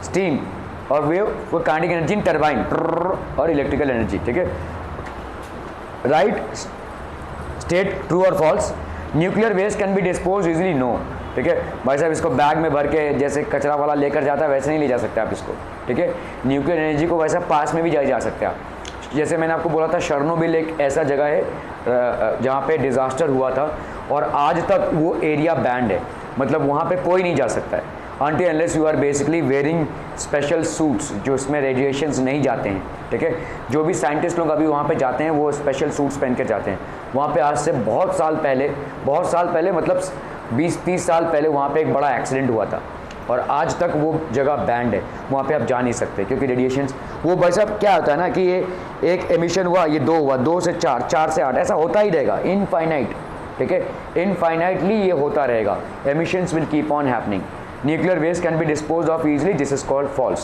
steam और wave for kinetic energy in turbine और electrical energy, ठीक है। Right state, true or false? Nuclear waste can be disposed easily, no, ठीक है भाई साहब। इसको bag में भर के जैसे कचरा वाला लेकर जाता है वैसे नहीं ले जा सकते आप इसको, ठीक है। न्यूक्लियर एनर्जी को वैसा पास में भी जा सकते हैं आप। जैसे मैंने आपको बोला था शर्नोबिल एक ऐसा जगह है जहाँ पे डिज़ास्टर हुआ था और आज तक वो एरिया बैंड है, मतलब वहाँ पे कोई नहीं जा सकता है until unless you are basically wearing special suits जो इसमें रेडिएशंस नहीं जाते हैं, ठीक है। जो भी साइंटिस्ट लोग अभी वहाँ पे जाते हैं वो स्पेशल सूट्स पहन के जाते हैं। वहाँ पे आज से बहुत साल पहले मतलब 20-30 साल पहले वहाँ पे एक बड़ा एक्सीडेंट हुआ था और आज तक वो जगह बैंड है, वहाँ पे आप जा नहीं सकते क्योंकि रेडिएशंस वो भाई साहब क्या होता है ना कि ये एक एमिशन हुआ, ये 2 हुआ, 2 से 4, 4 से 8, ऐसा होता ही रहेगा इनफाइनाइट, ठीक है। इनफाइनाइटली ये होता रहेगा। Emissions will keep on happening. Nuclear waste can be disposed of easily. This is called false.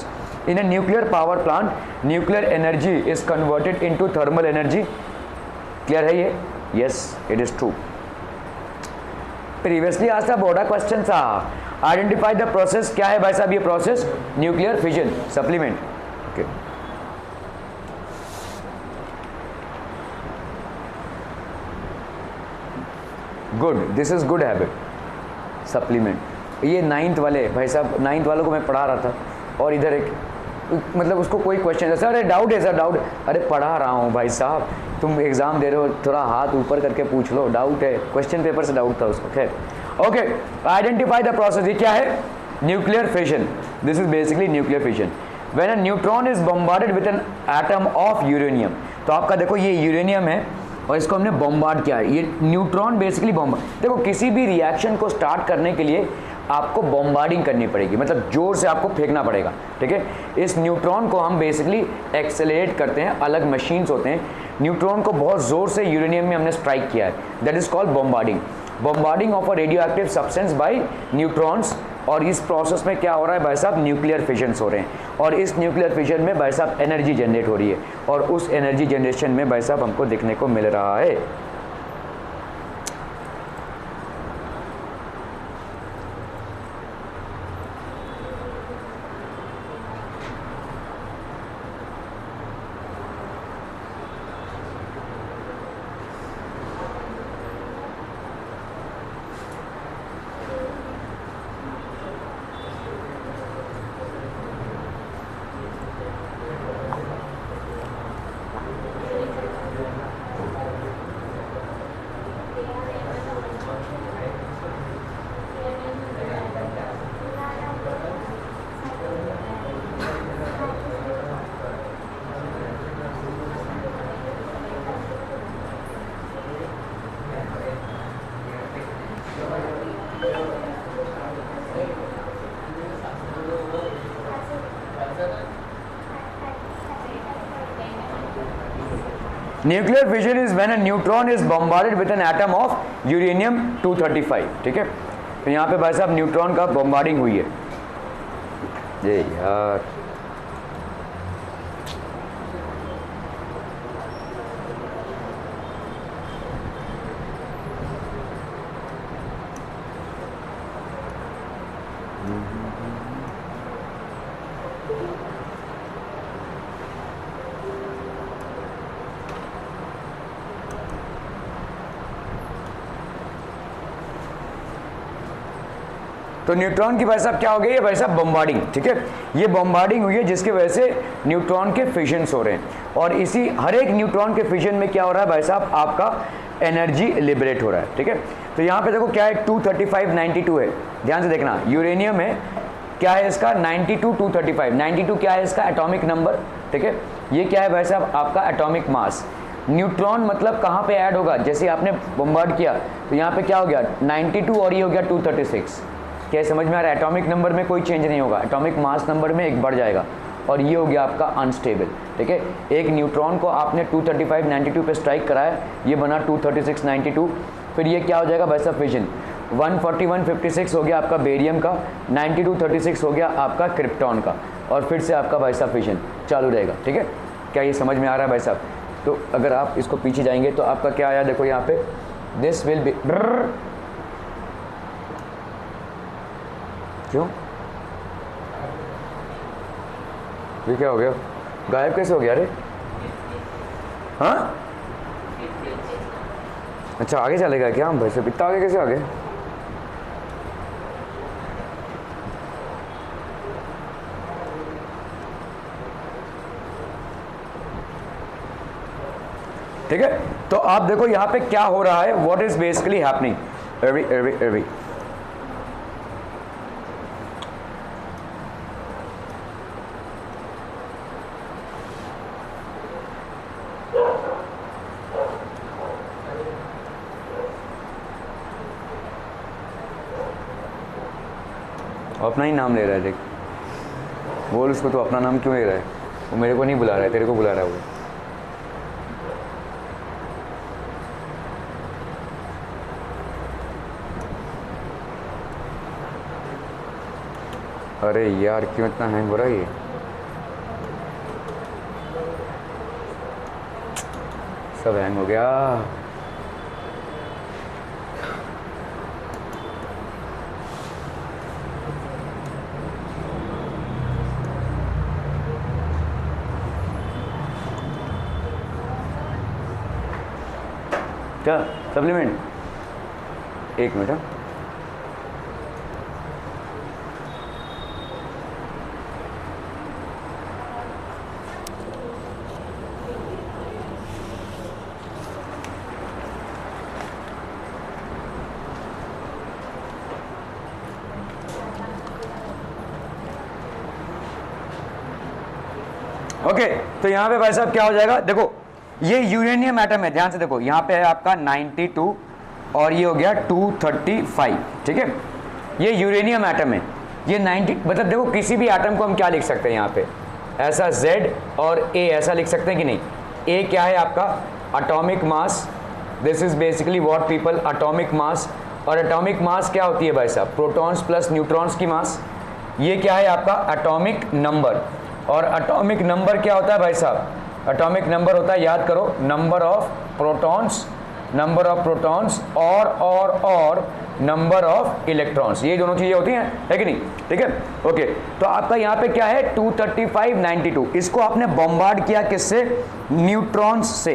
In a nuclear power plant, nuclear energy is converted into thermal energy. Clear है ये? Yes, it is true. Previously asked था board question था। Identify the process। क्या है भाई साहब ये process? Nuclear fission supplement. Okay. Good. This is good habit. Supplement. ये 9th वाले भाई साहब, 9th वालों को मैं पढ़ा रहा था और इधर एक मतलब उसको कोई क्वेश्चन है, सर अरे डाउट है सर, डाउट, अरे पढ़ा रहा हूँ भाई साहब, तुम एग्जाम दे रहे हो, थोड़ा हाथ ऊपर करके पूछ लो, डाउट है, क्वेश्चन पेपर से डाउट था उसको। खैर ओके, आइडेंटिफाई द प्रोसेस। ये क्या है? Nuclear fission. This is basically nuclear fission. When a neutron is bombarded with N atom of uranium, तो आपका देखो ये यूरेनियम है और इसको हमने बॉम्बार्ड किया है। ये न्यूट्रॉन बेसिकली बॉम्बार्ड, देखो किसी भी रिएक्शन को स्टार्ट करने के लिए आपको बॉम्बार्डिंग करनी पड़ेगी, मतलब जोर से आपको फेंकना पड़ेगा, ठीक है। इस न्यूट्रॉन को हम बेसिकली एक्सेलरेट करते हैं, अलग मशीन्स होते हैं। न्यूट्रॉन को बहुत जोर से यूरेनियम में हमने स्ट्राइक किया है, that is called bombarding. Bombarding of a radio active substance by neutrons और इस प्रोसेस में क्या हो रहा है भाई साहब, न्यूक्लियर फिशन्स हो रहे हैं, और इस न्यूक्लियर फिशन में भाई साहब एनर्जी जनरेट हो रही है, और उस एनर्जी जनरेशन में भाई साहब हमको देखने को मिल रहा है। Nuclear fission is when a neutron is bombarded with N atom of uranium 235, ठीक है। तो यहाँ पे भाई साहब न्यूट्रॉन का बॉम्बार्डिंग हुई है। ये यार तो न्यूट्रॉन की भाई साहब क्या हो गई है भाई साहब, बॉम्बार्डिंग, ठीक है। ये बॉम्बार्डिंग हुई है जिसकी वजह से न्यूट्रॉन के फिशन्स हो रहे हैं, और इसी हर एक न्यूट्रॉन के फिशन में क्या हो रहा है भाई साहब, आपका एनर्जी लिबरेट हो रहा है, ठीक है। तो यहाँ पे देखो क्या है, 235 92 है, ध्यान से देखना, यूरेनियम है, क्या है इसका 92 235, 92 क्या है इसका एटॉमिक नंबर, ठीक है। ये क्या है भाई साहब, आपका एटॉमिक मास। न्यूट्रॉन मतलब कहाँ पे ऐड होगा, जैसे आपने बॉम्बार्ड किया तो यहाँ पे क्या हो गया 92 और ये हो गया 236, क्या समझ में आ रहा है। एटॉमिक नंबर में कोई चेंज नहीं होगा, एटॉमिक मास नंबर में एक बढ़ जाएगा, और ये हो गया आपका अनस्टेबल, ठीक है। एक न्यूट्रॉन को आपने 235 92 पे स्ट्राइक कराया, ये बना 236 92, फिर ये क्या हो जाएगा भाई साहब फिजन, 141 56 हो गया आपका बेरियम का, 92 36 हो गया आपका क्रिप्टॉन का, और फिर से आपका भाई साहब फिजन चालू रहेगा, ठीक है। क्या ये समझ में आ रहा है भाई साहब। तो अगर आप इसको पीछे जाएंगे तो आपका क्या आया, देखो यहाँ पे दिस विल बी, क्यों ये क्या हो गया, गायब कैसे हो गया अरे, हाँ अच्छा आगे चलेगा क्या, हम भाई से इतना आगे कैसे आगे, ठीक है। तो आप देखो यहाँ पे क्या हो रहा है, व्हाट इज बेसिकली हैपनिंग, एवी अपना ही नाम ले रहा है, देख बोल उसको, तो अपना नाम क्यों ले रहा है, वो मेरे को नहीं बुला रहा है, तेरे को बुला रहा है वो। अरे यार क्यों इतना हैंग हो रहा है ये, सब हैंग हो गया। क्या सप्लीमेंट, एक मिनट, ओके। तो यहाँ पे भाई साहब क्या हो जाएगा, देखो ये यूरेनियम एटम है, ध्यान से देखो यहाँ पे है आपका 92 और ये हो गया 235, ठीक है। ये यूरेनियम एटम है, ये 90, मतलब देखो किसी भी एटम को हम क्या लिख सकते हैं यहाँ पे, ऐसा Z और A ऐसा लिख सकते हैं कि नहीं। A क्या है आपका atomic mass, this is basically what people atomic mass, और एटॉमिक मास क्या होती है भाई साहब, प्रोटॉन्स प्लस न्यूट्रॉन्स की मास। ये क्या है आपका एटॉमिक नंबर, और एटॉमिक नंबर क्या होता है भाई साहब, एटॉमिक नंबर होता है, याद करो, नंबर ऑफ प्रोटॉन्स और नंबर ऑफ इलेक्ट्रॉन्स, ये दोनों चीजें होती हैं, है कि नहीं, ठीक है, ओके। तो आपका यहाँ पे क्या है 235 92, इसको आपने बॉम्बार्ड किया किससे, न्यूट्रॉन्स से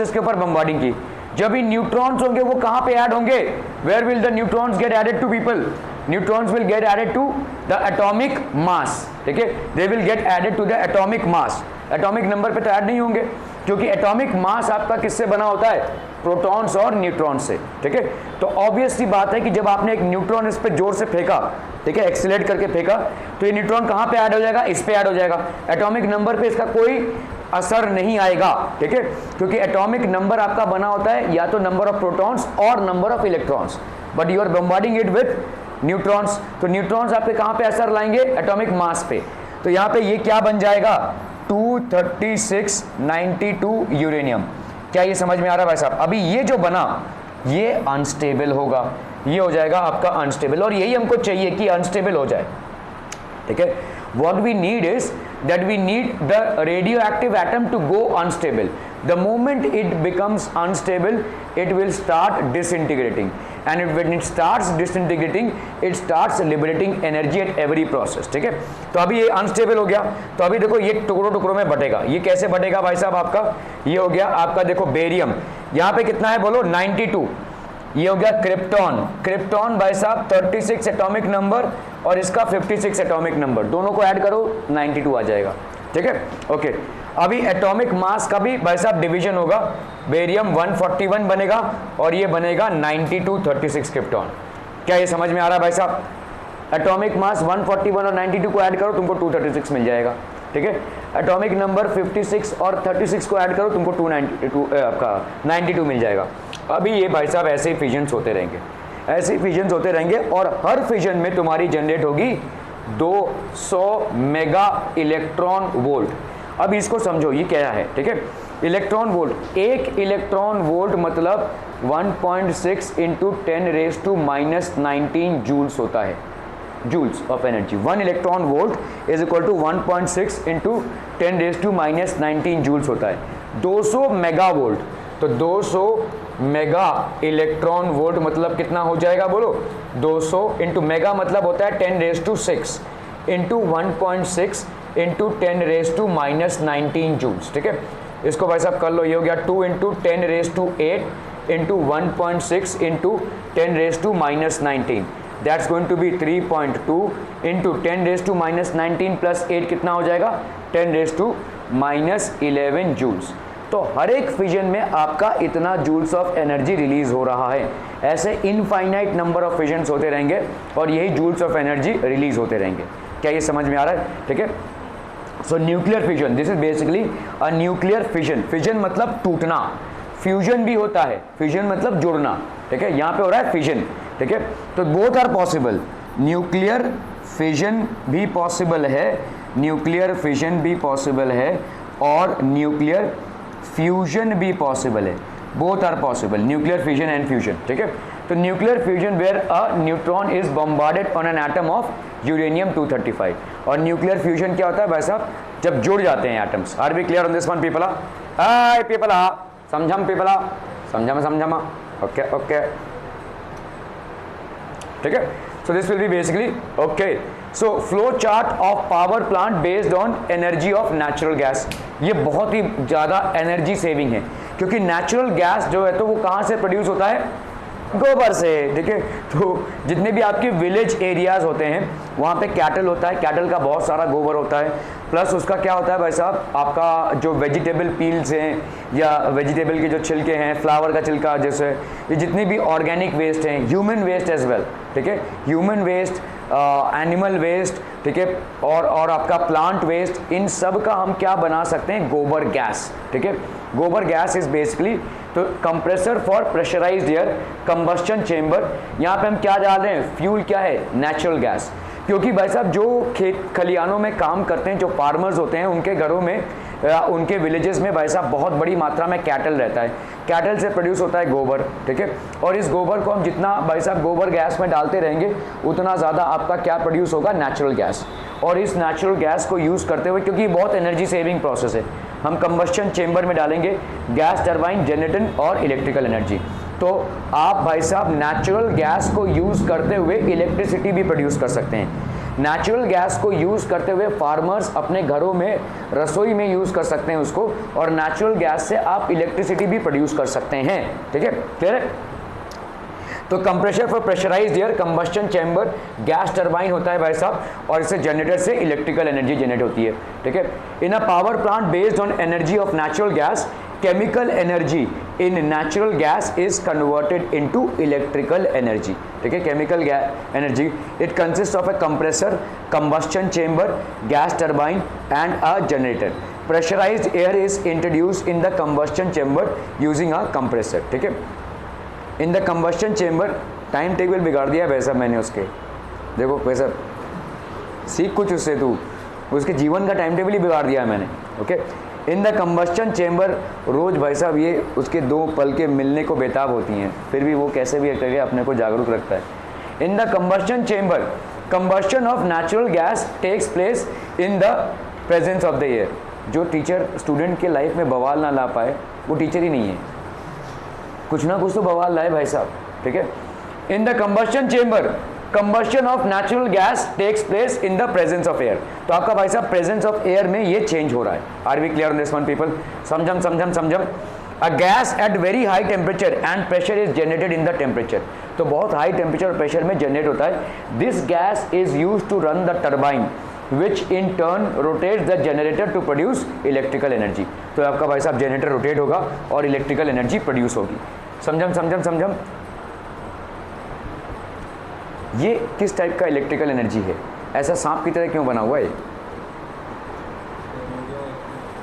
इसके ऊपर बॉम्बार्डिंग की। जब ये न्यूट्रॉन्स होंगे वो कहाँ पे ऐड होंगे, where will the neutrons get added to people, neutrons will get added to the atomic mass, ठीक है, they will get added to the atomic mass. Atomic number पे तो ऐड नहीं होंगे, क्योंकि एटॉमिक मास आपका किससे बना होता है, प्रोटॉन्स और न्यूट्रॉन्स से, ठीक है। तो ऑब्वियसली बात है कि जब आपने एक न्यूट्रॉन इस पे जोर से फेंका, ठीक है, एक्सीलरेट करके फेंका, तो ये न्यूट्रॉन कहाँ पे ऐड हो जाएगा, इस पे ऐड हो जाएगा। एटॉमिक नंबर पे इसका कोई असर नहीं आएगा, ठीक है, क्योंकि एटॉमिक नंबर आपका बना होता है या तो नंबर ऑफ प्रोटॉन्स और number of electrons, but you are bombarding it with neutrons. तो न्यूट्रॉन्स आपके कहाँ पे असर लाएंगे, एटॉमिक मास पे। तो यहाँ पे ये क्या बन जाएगा 236 92 यूरेनियम। क्या ये समझ में आ रहा है भाई साहब। अभी ये जो बना ये अनस्टेबल होगा, ये हो जाएगा आपका अनस्टेबल, और यही हमको चाहिए कि अनस्टेबल हो जाए, ठीक है। What we need is that we need the radioactive atom to go unstable. The moment it becomes unstable, it will start disintegrating, and when it starts disintegrating, it starts liberating energy at every process, ठीक है। तो अभी ये unstable हो गया, तो अभी देखो ये टुकड़ों टुकड़ों में बटेगा। ये कैसे बटेगा भाई साहब, आपका ये हो गया आपका, देखो बेरियम, यहाँ पे कितना है बोलो 92, ये हो गया क्रिप्टॉन भाई साहब 36 एटॉमिक नंबर और इसका 56 एटॉमिक नंबर, दोनों को ऐड करो 92 आ जाएगा, ठीक है, ओके। अभी एटॉमिक मास का भी भाई साहब डिवीजन होगा, बेरियम 141 बनेगा और ये बनेगा 92 36 क्रिप्टॉन। क्या ये समझ में आ रहा है भाई साहब। एटॉमिक मास 141 और 92 को ऐड करो तुमको 236 मिल जाएगा, ठीक है। एटॉमिक नंबर 56 और 36 को ऐड करो तुमको 292 आपका 92 मिल जाएगा। अभी ये भाई साहब ऐसे ही फिजन्स होते रहेंगे, और हर फिजन में तुम्हारी जनरेट होगी 200 मेगा इलेक्ट्रॉन वोल्ट। अब इसको समझो ये क्या है, ठीक है। इलेक्ट्रॉन वोल्ट, एक इलेक्ट्रॉन वोल्ट मतलब 1.6 इंटू 10⁻⁻19 जूल्स होता है, joules of energy. 1 electron volt is equal to 1.6 into 10⁻⁻19 joules होता है। 200 मेगा वोल्ट, तो 200 मेगा इलेक्ट्रॉन वोल्ट मतलब कितना हो जाएगा बोलो, 200 इंटू मेगा मतलब होता है 10⁻6 इंटू 1.6 इंटू 10⁻⁻19 जूल्स, ठीक है। इसको भाई साहब कर लो, ये हो गया 2 into 10⁸ into 1.6 into 10⁻⁻19, that's going to be 3.2 into 10⁻⁻19 plus 8 कितना हो जाएगा 10⁻11 जूल्स। तो हर एक फिजन में आपका इतना जूल्स ऑफ एनर्जी रिलीज हो रहा है। ऐसे इनफाइनाइट नंबर ऑफ फिजन्स होते रहेंगे और यही जूल्स ऑफ एनर्जी रिलीज होते रहेंगे। क्या ये समझ में आ रहा है, ठीक है। So nuclear fission, this is basically a nuclear fission. Fission मतलब टूटना, फ्यूजन भी होता है, फ्यूजन मतलब जुड़ना, ठीक है। यहाँ पे हो रहा है फिजन, ठीक है। तो both are possible, nuclear fission भी पॉसिबल है, न्यूक्लियर फिजन भी पॉसिबल है और न्यूक्लियर फ्यूजन भी पॉसिबल है। Both are possible, nuclear fusion and fusion, ठीक है। तो nuclear fusion where a neutron is bombarded on an atom of uranium 235, और न्यूक्लियर फ्यूजन क्या होता है भाई साहब, जब जुड़ जाते हैं atoms. Are we clear on this one people, hi people, समझम पीपला, समझम, ओके ओके, ठीक है। So this will be basically okay. So flow chart of power plant based on energy of natural gas, ये बहुत ही ज़्यादा energy saving है, क्योंकि natural gas जो है तो वो कहाँ से प्रोड्यूस होता है, गोबर से, ठीक है। तो जितने भी आपके विलेज एरियाज होते हैं वहाँ पे कैटल होता है, कैटल का बहुत सारा गोबर होता है, प्लस उसका क्या होता है भाई साहब, आपका जो वेजिटेबल पील्स हैं या वेजिटेबल के जो छिलके हैं, फ्लावर का छिलका जैसे, ये जितने भी ऑर्गेनिक वेस्ट हैं, ह्यूमन वेस्ट एज वेल, ठीक है, ह्यूमन वेस्ट, एनिमल वेस्ट, ठीक है, और आपका प्लांट वेस्ट, इन सब का हम क्या बना सकते हैं, गोबर गैस, ठीक है। गोबर गैस इज बेसिकली तो compressor for pressurised air, combustion chamber. यहाँ पे हम क्या डाल रहे हैं, फ्यूल क्या है, नेचुरल गैस। क्योंकि भाई साहब जो खेत खलियानों में काम करते हैं, जो फार्मर्स होते हैं, उनके घरों में उनके विलेजेस में भाई साहब बहुत बड़ी मात्रा में कैटल रहता है, कैटल से प्रोड्यूस होता है गोबर, ठीक है। और इस गोबर को हम जितना भाई साहब गोबर गैस में डालते रहेंगे उतना ज़्यादा आपका क्या प्रोड्यूस होगा, नेचुरल गैस। और इस नेचुरल गैस को यूज़ करते हुए, क्योंकि ये बहुत एनर्जी सेविंग प्रोसेस है, हम कंबस्शन चेंबर में डालेंगे गैस टरबाइन, जनरेटर और इलेक्ट्रिकल एनर्जी। तो आप भाई साहब नेचुरल गैस को यूज़ करते हुए इलेक्ट्रिसिटी भी प्रोड्यूस कर सकते हैं। नेचुरल गैस को यूज़ करते हुए फार्मर्स अपने घरों में रसोई में यूज़ कर सकते हैं उसको, और नेचुरल गैस से आप इलेक्ट्रिसिटी भी प्रोड्यूस कर सकते हैं, ठीक है, क्लियर है। तो compressor for pressurised air, combustion chamber, gas turbine होता है भाई साहब, और इससे जनरेटर से इलेक्ट्रिकल एनर्जी जनरेट होती है, ठीक है। In a power plant based on energy of natural gas, chemical energy in natural gas is converted into electrical energy, ठीक है। chemical energy, it consists of a compressor, combustion chamber, gas turbine and a generator. Pressurized air is introduced in the combustion chamber using a compressor, ठीक है। in the combustion chamber, time table बिगाड़ दिया वैसा मैंने उसके, देखो वैसा सीख कुछ उससे, तू उसके जीवन का टाइम टेबल ही बिगाड़ दिया है मैंने, okay. In the combustion chamber, रोज़ भाई साहब ये उसके दो पल के मिलने को बेताब होती हैं, फिर भी वो कैसे भी करके अपने को जागरूक रखता है। In the combustion chamber, combustion of natural gas takes place in the presence of the air. जो टीचर स्टूडेंट के लाइफ में बवाल ना ला पाए वो टीचर ही नहीं है, कुछ ना कुछ तो बवाल लाए भाई साहब, ठीक है। In the combustion chamber, combustion of natural gas takes place in the presence of air. तो आपका भाई साहब प्रेजेंस ऑफ एयर में ये चेंज हो रहा है। Are we clear on this one people? समझम। A gas at very high temperature and pressure is generated in the temperature. तो बहुत हाई टेम्परेचर और प्रेशर में जनरेट होता है। This gas is use to run the turbine which in turn rotate the generator to produce electrical energy. तो आपका भाई साहब जनरेटर रोटेट होगा और इलेक्ट्रिकल एनर्जी प्रोड्यूस होगी। समझम। ये किस टाइप का इलेक्ट्रिकल एनर्जी है? ऐसा सांप की तरह क्यों बना हुआ है?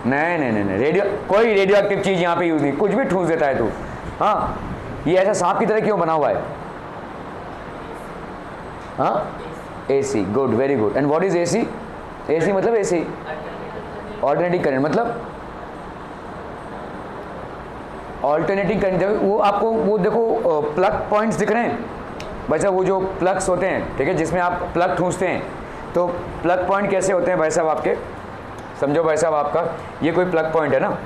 नहीं, रेडियो, कोई रेडियो एक्टिव चीज़ यहाँ पे यूज़ नहीं, कुछ भी ठूस देता है तू। हाँ, ये ऐसा सांप की तरह क्यों बना हुआ है? हाँ, AC, good, very good. And what is AC? AC मतलब AC, ऑल्टरनेटिंग करंट, मतलब ऑल्टरनेटिंग करंट। वो आपको वो देखो प्लग पॉइंट्स दिख रहे हैं भाई साहब, वो जो प्लग्स होते हैं, ठीक है, जिसमें आप प्लग ठूंसते हैं, तो प्लग पॉइंट कैसे होते हैं भाई साहब आपके? समझो भाई साहब, आपका ये कोई प्लग पॉइंट है ना,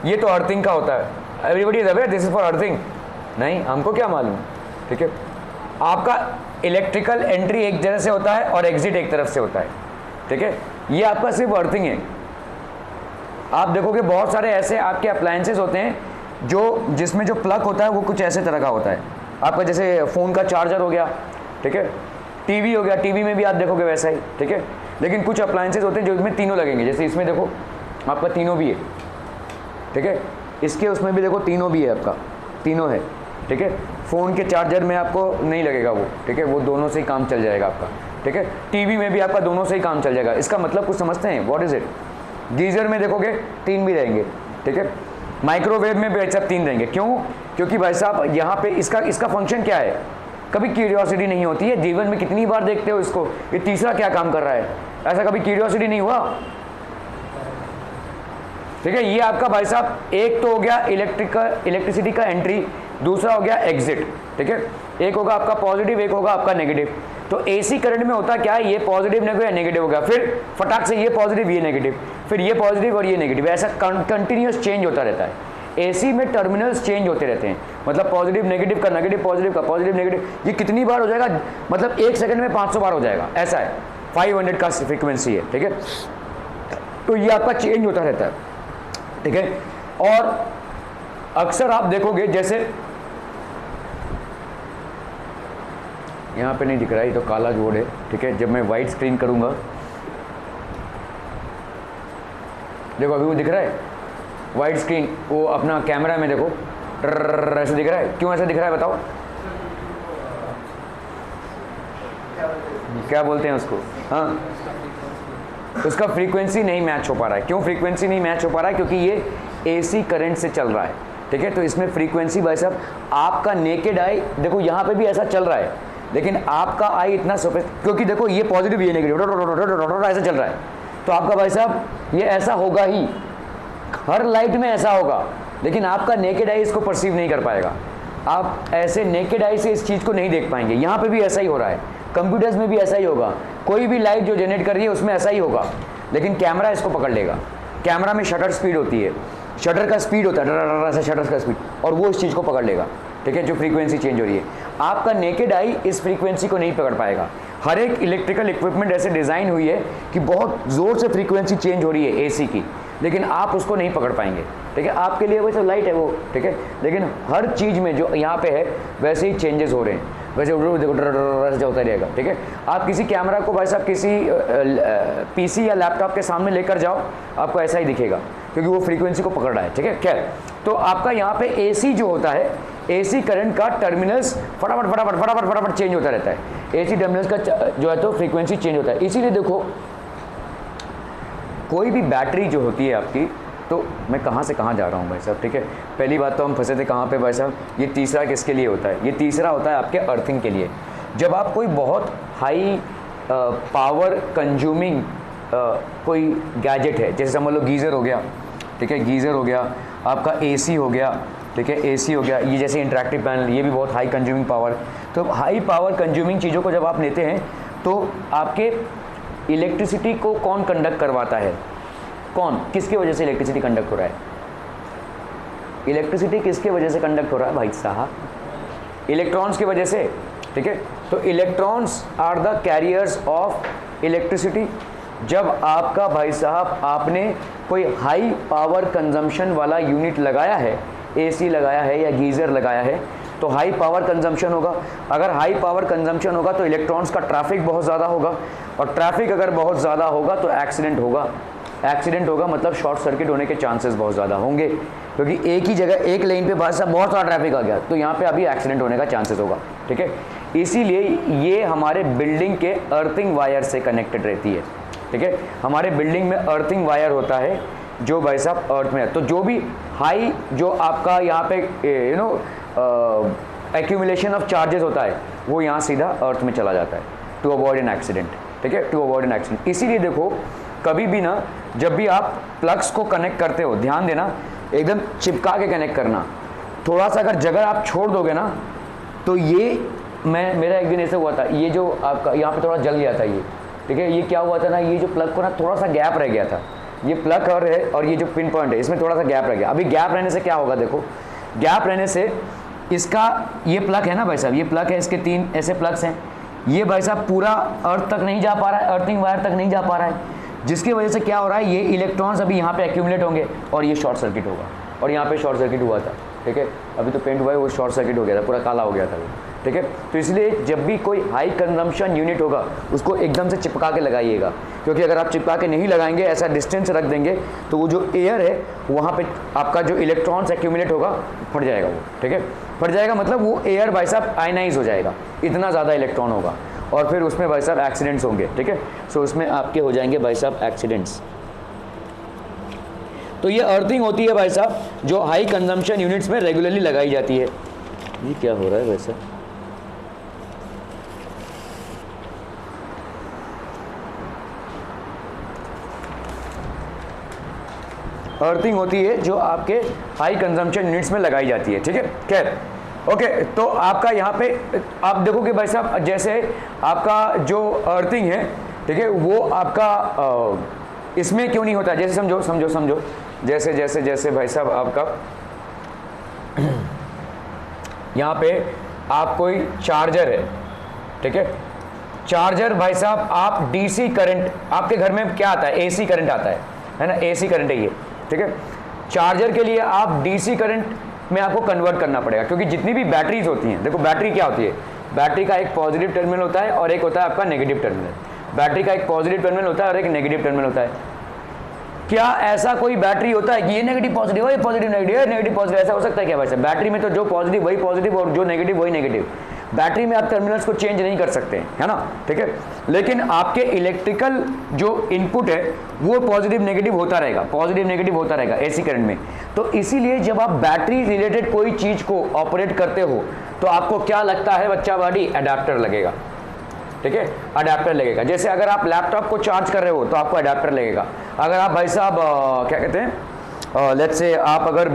ये तो अर्थिंग का होता है। Everybody is aware this is for earthing? नहीं, हमको क्या मालूम, ठीक है। आपका इलेक्ट्रिकल एंट्री एक जगह से होता है और एग्जिट एक तरफ से होता है, ठीक है। ये आपका सिर्फ अर्थिंग है। आप देखोगे बहुत सारे ऐसे आपके अप्लायंसेस होते हैं जो जिसमें जो प्लग होता है वो कुछ ऐसे तरह का होता है आपका, जैसे फ़ोन का चार्जर हो गया, ठीक है, टीवी हो गया, टीवी में भी आप देखोगे वैसा ही, ठीक है। लेकिन कुछ अप्लायंसेस होते हैं जो इसमें तीनों लगेंगे, जैसे इसमें देखो आपका तीनों भी है, ठीक है, इसके उसमें भी देखो तीनों भी है, आपका तीनों है, ठीक है। फ़ोन के चार्जर में आपको नहीं लगेगा वो, ठीक है, वो दोनों से ही काम चल जाएगा आपका, ठीक है। टीवी में भी आपका दोनों से ही काम चल जाएगा। इसका मतलब कुछ समझते हैं? What is it? गीज़र में देखोगे 3 भी रहेंगे, ठीक है। माइक्रोवेव में भी सब 3 रहेंगे। क्यों? क्योंकि भाई साहब यहाँ पे इसका फंक्शन क्या है? कभी क्यूरियोसिटी नहीं होती है जीवन में, कितनी बार देखते हो इसको, ये तीसरा क्या काम कर रहा है, ऐसा कभी क्यूरियोसिटी नहीं हुआ, ठीक है। ये आपका भाई साहब एक तो हो गया इलेक्ट्रिसिटी का एंट्री, दूसरा हो गया एग्जिट, ठीक है। एक होगा आपका पॉजिटिव, एक होगा आपका नेगेटिव। तो AC करंट में होता क्या है, ये पॉजिटिव नेगेटिव हो गया, फिर फटाक से ये पॉजिटिव ये नेगेटिव, फिर ये पॉजिटिव और ये नेगेटिव, ऐसा कंटिन्यूस चेंज होता रहता है। AC में टर्मिनल्स चेंज होते रहते हैं, मतलब पॉजिटिव नेगेटिव का, नेगेटिव पॉजिटिव का, पॉजिटिव नेगेटिव, ये कितनी बार हो जाएगा, मतलब 1 सेकंड में 500 बार हो जाएगा, ऐसा है। 500 का फ्रीक्वेंसी है, ठीक है। तो ये आपका चेंज होता रहता है, ठीक है। और अक्सर आप देखोगे, जैसे यहाँ पे नहीं दिख रहा है, ये तो काला बोर्ड है, ठीक है। जब मैं वाइट स्क्रीन करूँगा, देखो अभी वो दिख रहा है वाइट स्क्रीन, वो अपना कैमरा में देखो ऐसे दिख रहा है। क्यों ऐसा दिख रहा है बताओ? क्या बोलते हैं उसको? हाँ, उसका फ्रीक्वेंसी नहीं मैच हो पा रहा है। क्यों फ्रीक्वेंसी नहीं मैच हो पा रहा है? क्योंकि ये AC करंट से चल रहा है, ठीक है। तो इसमें फ्रीक्वेंसी भाई साहब, आपका नेकेड आई देखो यहाँ पे भी ऐसा चल रहा है, लेकिन आपका आई इतना क्योंकि देखो ये पॉजिटिव ये नेगेटिव ऐसा चल रहा है, तो आपका भाई साहब ये ऐसा होगा ही, हर लाइट में ऐसा होगा, लेकिन आपका नेकेड आई इसको परसीव नहीं कर पाएगा। आप ऐसे नेकेड आई से इस चीज़ को नहीं देख पाएंगे। यहाँ पे भी ऐसा ही हो रहा है, कंप्यूटर्स में भी ऐसा ही होगा, कोई भी लाइट जो जनरेट कर रही है उसमें ऐसा ही होगा, लेकिन कैमरा इसको पकड़ लेगा। कैमरा में शटर स्पीड होती है, शटर का स्पीड होता है, ऐसा शटर का स्पीड, और वो इस चीज़ को पकड़ लेगा, ठीक है, जो फ्रीक्वेंसी चेंज हो रही है। आपका नेकेड आई इस फ्रीक्वेंसी को नहीं पकड़ पाएगा। हर एक इलेक्ट्रिकल इक्विपमेंट ऐसे डिज़ाइन हुई है कि बहुत ज़ोर से फ्रीक्वेंसी चेंज हो रही है एसी की, लेकिन आप उसको नहीं पकड़ पाएंगे, ठीक है। आपके लिए वैसे लाइट है वो, ठीक है, लेकिन हर चीज़ में जो यहाँ पे है वैसे ही चेंजेस हो रहे हैं, वैसे देखो होता रहेगा, ठीक है। आप किसी कैमरा को भाई साहब किसी पीसी या लैपटॉप के सामने लेकर जाओ, आपको ऐसा ही दिखेगा, क्योंकि वो फ्रीक्वेंसी को पकड़ रहा है, ठीक है। खैर, तो आपका यहाँ पे एसी जो होता है, एसी करंट का टर्मिनल्स फटाफट फटाफट फटाफट फटाफट चेंज होता रहता है। एसी टर्मिनल्स का जो है तो फ्रीक्वेंसी चेंज होता है। इसीलिए देखो, कोई भी बैटरी जो होती है आपकी, तो मैं कहाँ से कहाँ जा रहा हूँ भाई साहब, ठीक है। पहली बात तो हम फंसे थे कहाँ पे भाई साहब, ये तीसरा किसके लिए होता है? ये तीसरा होता है आपके अर्थिंग के लिए। जब आप कोई बहुत हाई पावर कंज्यूमिंग कोई गैजेट है, जैसे समझ लो गीज़र हो गया, ठीक है, गीज़र हो गया, आपका एसी हो गया, ठीक है, एसी हो गया, ये जैसे इंटरैक्टिव पैनल, ये भी बहुत हाई कंज्यूमिंग पावर। तो हाई पावर कंज्यूमिंग चीज़ों को जब आप लेते हैं तो आपके इलेक्ट्रिसिटी को कौन कंडक्ट करवाता है? कौन, किसकी वजह से इलेक्ट्रिसिटी कंडक्ट हो रहा है? इलेक्ट्रिसिटी किसके वजह से कंडक्ट हो रहा है भाई साहब? इलेक्ट्रॉन्स की वजह से, ठीक है। तो electrons are the carriers of electricity. जब आपका भाई साहब आपने कोई हाई पावर कंजम्पशन वाला यूनिट लगाया है, एसी लगाया है या गीज़र लगाया है, तो हाई पावर कंजम्पशन होगा। अगर हाई पावर कंजम्पशन होगा तो इलेक्ट्रॉन्स का ट्रैफिक बहुत ज़्यादा होगा, और ट्रैफिक अगर बहुत ज़्यादा होगा तो एक्सीडेंट होगा। एक्सीडेंट होगा मतलब शॉर्ट सर्किट होने के चांसेस बहुत ज़्यादा होंगे, क्योंकि एक ही जगह एक लाइन पे भाई साहब बहुत सारा ट्रैफिक आ गया, तो यहाँ पे अभी एक्सीडेंट होने का चांसेस होगा, ठीक है। इसीलिए ये हमारे बिल्डिंग के अर्थिंग वायर से कनेक्टेड रहती है, ठीक है। हमारे बिल्डिंग में अर्थिंग वायर होता है जो भाई साहब अर्थ में है। तो जो भी हाई, जो आपका यहाँ पे एक्यूमुलेशन ऑफ चार्जेस होता है, वो यहाँ सीधा अर्थ में चला जाता है टू अवॉइड एन एक्सीडेंट, ठीक है, टू अवॉइड एन एक्सीडेंट। इसीलिए देखो, कभी भी ना, जब भी आप प्लग्स को कनेक्ट करते हो, ध्यान देना, एकदम चिपका के कनेक्ट करना। थोड़ा सा अगर जगह आप छोड़ दोगे ना, तो ये मेरा एक दिन ऐसे हुआ था, ये जो आपका यहाँ पे थोड़ा जल गया था ये, ठीक है। ये क्या हुआ था ना, ये जो प्लग को ना थोड़ा सा गैप रह गया था, ये प्लग और ये जो पिन पॉइंट है इसमें थोड़ा सा गैप रह गया। अभी गैप रहने से क्या होगा, देखो, गैप रहने से इसका, ये प्लग है ना भाई साहब, ये प्लग है, इसके 3 ऐसे प्लग्स हैं, ये भाई साहब पूरा अर्थ तक नहीं जा पा रहा है, अर्थिंग वायर तक नहीं जा पा रहा है, जिसकी वजह से क्या हो रहा है, ये इलेक्ट्रॉन्स अभी यहाँ पे एक्यूमुलेट होंगे और ये शॉर्ट सर्किट होगा। और यहाँ पे शॉर्ट सर्किट हुआ था, ठीक है, अभी तो पेंट हुआ है, वो शॉर्ट सर्किट हो गया था, पूरा काला हो गया था वो, ठीक है। तो इसलिए जब भी कोई हाई कंजम्पशन यूनिट होगा, उसको एकदम से चिपका के लगाइएगा, क्योंकि अगर आप चिपका के नहीं लगाएंगे, ऐसा डिस्टेंस रख देंगे, तो वो जो एयर है वहाँ पे आपका जो इलेक्ट्रॉन्स एक्यूमुलेट होगा फट जाएगा वो, ठीक है। फट जाएगा मतलब वो एयर भाई साहब आयनाइज हो जाएगा, इतना ज़्यादा इलेक्ट्रॉन होगा, और फिर उसमें भाई साहब एक्सीडेंट्स होंगे, ठीक है। सो उसमें आपके हो जाएंगे भाई साहब एक्सीडेंट्स। तो ये अर्थिंग होती है भाई साहब, जो हाई कंजम्पशन यूनिट्स में रेगुलरली लगाई जाती है। ये क्या हो रहा है वैसे? अर्थिंग होती है जो आपके हाई कंजम्पशन यूनिट्स में लगाई जाती है, ठीक है। खैर, ओके, तो आपका यहाँ पे आप देखोगे भाई साहब, जैसे आपका जो अर्थिंग है, ठीक है, वो आपका इसमें क्यों नहीं होता? जैसे समझो जैसे जैसे जैसे भाई साहब आपका यहाँ पे आप कोई चार्जर है, ठीक है, चार्जर भाई साहब आप डीसी करंट, आपके घर में क्या आता है, एसी करंट आता है ना, एसी करंट है ये, ठीक है। चार्जर के लिए आप डीसी करंट में आपको कन्वर्ट करना पड़ेगा, क्योंकि जितनी भी बैटरीज होती हैं, देखो बैटरी क्या होती है, बैटरी का एक पॉजिटिव टर्मिनल होता है और एक होता है आपका नेगेटिव टर्मिनल। बैटरी का एक पॉजिटिव टर्मिनल होता है और एक नेगेटिव टर्मिनल होता है। क्या ऐसा कोई बैटरी होता है कि ये नेगेटिव पॉजिटिव है, ये पॉजिटिव नेगेटिव है, नेगेटिव पॉजिटिव, ऐसा हो सकता है क्या वैसे? बैटरी में तो जो पॉजिटिव वही पॉजिटिव और जो नेगेटिव वही नेगेटिव। बैटरी में आप टर्मिनल्स को चेंज नहीं कर सकते, है ना, ठीक है। लेकिन आपके इलेक्ट्रिकल जो इनपुट है वो पॉजिटिव नेगेटिव होता रहेगा, पॉजिटिव नेगेटिव होता रहेगा एसी करंट में। तो इसीलिए जब आप बैटरी रिलेटेड कोई चीज को ऑपरेट करते हो तो आपको क्या लगता है बच्चा बॉडी? अडेप्टर लगेगा, ठीक है, अडेप्टर लगेगा। जैसे अगर आप लैपटॉप को चार्ज कर रहे हो तो आपको अडेप्टर लगेगा। अगर आप भाई साहब क्या कहते हैं लेट्स से आप अगर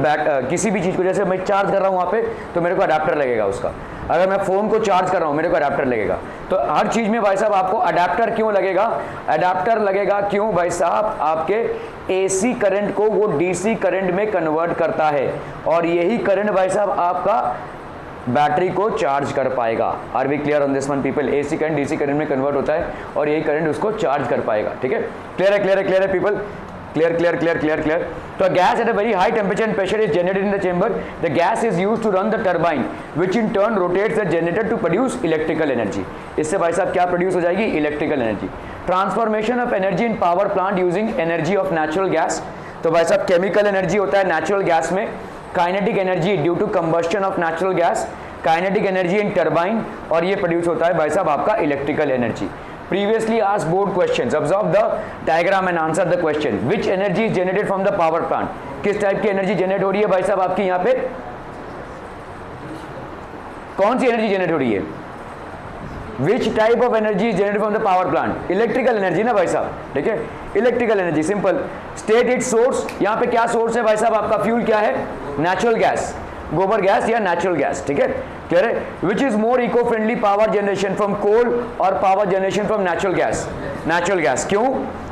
किसी भी चीज़ को, जैसे मैं चार्ज कर रहा हूँ वहाँ पे, तो मेरे को अडेप्टर लगेगा उसका। अगर मैं फ़ोन को चार्ज कर रहा हूँ, मेरे को अडेप्टर लगेगा। तो हर चीज़ में भाई साहब आपको अडेप्टर क्यों लगेगा? अडेप्टर लगेगा क्यों भाई साहब? आपके AC करंट को वो DC करंट में कन्वर्ट करता है, और यही करंट भाई साहब आपका बैटरी को चार्ज कर पाएगा। Are we clear on this one people? AC current DC current में कन्वर्ट होता है और यही करंट उसको चार्ज कर पाएगा। ठीक है, क्लियर है, क्लियर है, क्लियर है people? Clear, clear, clear, clear, clear. So a gas at a very high temperature and pressure is generated in the chamber. The gas is used to run the turbine, which in turn rotates the generator to produce electrical energy. इससे भाई साहब क्या produce हो जाएगी? Electrical energy. Transformation of energy in power plant using energy of natural gas. तो भाई साहब chemical energy होता है नेचुरल गैस में, kinetic energy due to combustion of natural gas, kinetic energy in turbine, और ये प्रोड्यूस होता है भाई साहब आपका electrical energy. Previously asked board questions. Observe the diagram and answer the question. Which energy is generated from the power plant? किस type की energy generate हो रही है भाई साहब आपकी यहाँ पे? कौन सी एनर्जी जनरेट हो रही है? Which type of energy is generated from the power plant? Electrical energy ना भाई साहब, ठीक है, electrical energy. Simple. State it source. यहाँ पे क्या सोर्स है भाई साहब आपका? फ्यूल क्या है? नेचुरल गैस, गोबर गैस या नेचुरल गैस। ठीक है, क्लियर है? Which is more eco friendly, power generation from coal और power generation from natural gas? Natural gas. क्यों?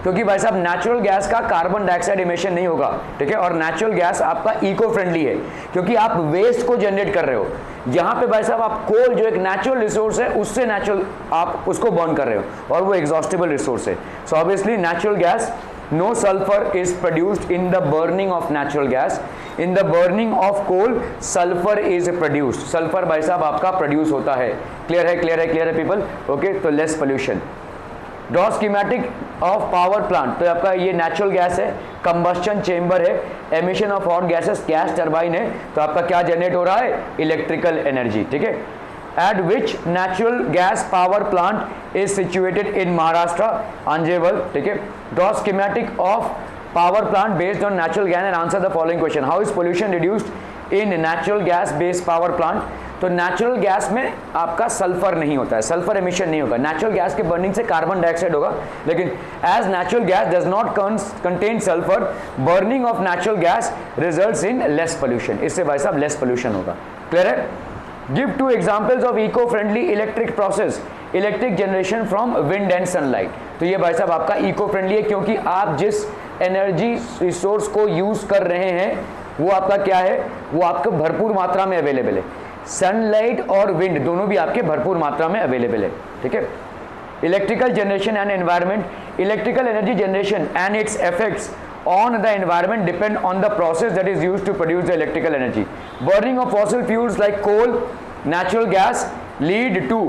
क्योंकि भाई साहब नेचुरल गैस का कार्बन डाइऑक्साइड इमिशन नहीं होगा। ठीक है, और नेचुरल गैस आपका इको फ्रेंडली है क्योंकि आप वेस्ट को जनरेट कर रहे हो। यहाँ पे भाई साहब आप कोल जो एक नेचुरल रिसोर्स है उससे नेचुरल आप उसको बर्न कर रहे हो और वो एग्जॉस्टेबल रिसोर्स है। So obviously natural gas, no sulfur is produced in the burning of natural gas. In the burning of coal, sulfur is produced. sulfur भाई साहब आपका प्रोड्यूस होता है। क्लियर है, क्लियर है, क्लियर है पीपल? ओके, तो less pollution. Draw schematic of power plant. तो आपका ये नेचुरल गैस है, कंबस्शन चेंबर है, emission of hot gases, gas turbine है, तो आपका क्या जनरेट हो रहा है? Electrical energy. ठीक है, at which natural gas power plant is situated in Maharashtra? Anjeval. ठीक है, draw schematic of power plant based on natural gas and answer the following question. How is pollution reduced in natural gas based power plant? तो natural gas में आपका sulphur नहीं होता है, sulphur emission नहीं होगा। नेचुरल गैस के burning से कार्बन डाइऑक्साइड होगा, लेकिन as natural gas does not contain sulphur, burning of natural gas results in less pollution. इससे भाई साहब लेस पोल्यूशन होगा। क्लियर है? Give two examples of eco-friendly electric process. Electric generation from wind and sunlight. तो ये भाई साहब आपका eco-friendly है क्योंकि आप जिस एनर्जी रिसोर्स को यूज कर रहे हैं वो आपका क्या है? वो आपको भरपूर मात्रा में अवेलेबल है। सनलाइट और विंड दोनों भी आपके भरपूर मात्रा में अवेलेबल है। ठीक है, electrical generation and environment. Electrical energy generation and it's effects on the environment depend on the process that is used to produce the electrical energy. Burning of fossil fuels like coal, natural gas lead to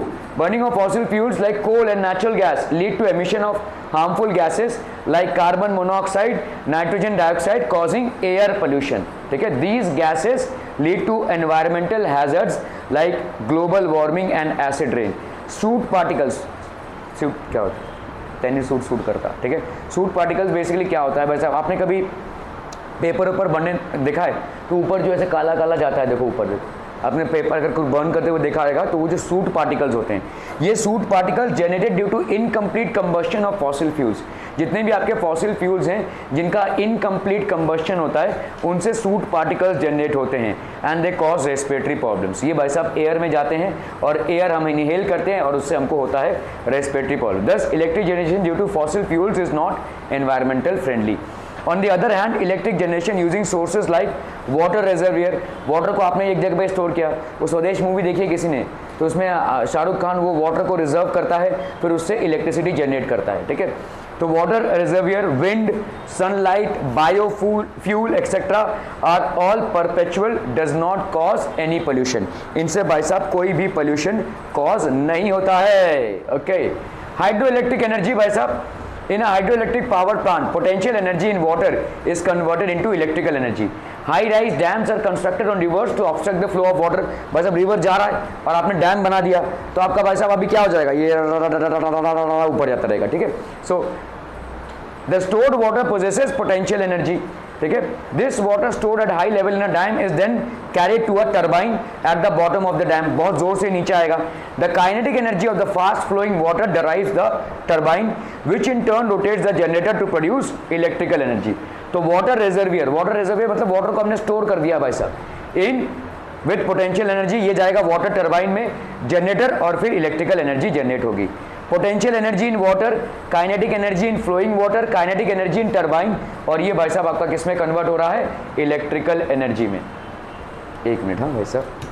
burning of fossil fuels like coal and natural gas lead to emission of harmful gases like carbon monoxide, nitrogen dioxide, causing air pollution. ठीक है, these gases lead to environmental hazards like global warming and acid rain. Soot particles, soot क्या होता है? Tennis suit करता। ठीक है, suit particles basically क्या होता है भाई साहब? आपने कभी पेपर ऊपर बनने देखा है तो ऊपर जो ऐसे काला काला जाता है, देखो ऊपर देखो, आपने पेपर अगर कुछ बर्न करते हुए देखा रहेगा तो वो जो सूट पार्टिकल्स होते हैं, ये soot particles generated due to incomplete combustion of fossil fuels. जितने भी आपके फॉसिल फ्यूल्स हैं जिनका इनकम्प्लीट कंबस्शन होता है उनसे सूट पार्टिकल्स जनरेट होते हैं and they cause respiratory problems. ये भाई साहब एयर में जाते हैं और एयर हम इनहेल करते हैं और उससे हमको होता है respiratory problem. Thus electric generation due to fossil fuels is not environmental friendly. On the other hand, electric generation using sources like water reservoir, water को आपने एक जगह पे स्टोर किया, वो स्वदेश मूवी देखी है किसी ने, तो उसमें शाहरुख खान वो वाटर को रिजर्व करता है फिर उससे इलेक्ट्रिसिटी जनरेट करता है। ठीक है, तो water reservoir, wind, sunlight, biofuel etcetera are all perpetual, does not cause any pollution. इनसे भाई साहब कोई भी पोल्यूशन कॉज नहीं होता है। ओके, हाइड्रो इलेक्ट्रिक एनर्जी भाई साहब, in a hydroelectric power plant potential energy in water is converted into electrical energy. high rise dams are constructed on rivers to obstruct the flow of water. भाई साहब river जा रहा है और आपने dam बना दिया तो आपका भाई साहब अभी क्या हो जाएगा? ये ऊपर जाता रहेगा। ठीक है, सो the stored water possesses potential energy. ठीक है। This water stored at high level in a dam is then carried to a turbine at the bottom of the dam, बहुत जोर से नीचे आएगा। The kinetic energy of the fast flowing water drives the turbine which in turn rotates the generator to produce electrical energy. तो water reservoir मतलब water को हमने store कर दिया भाई साहब इन विथ पोटेंशियल एनर्जी, ये जाएगा वाटर टरबाइन में, जनरेटर, और फिर इलेक्ट्रिकल एनर्जी जनरेट होगी। Potential energy in water, kinetic energy in flowing water, kinetic energy in turbine, और ये भाई साहब आपका किस में कन्वर्ट हो रहा है, इलेक्ट्रिकल एनर्जी में। एक मिनट, हाँ भाई साहब।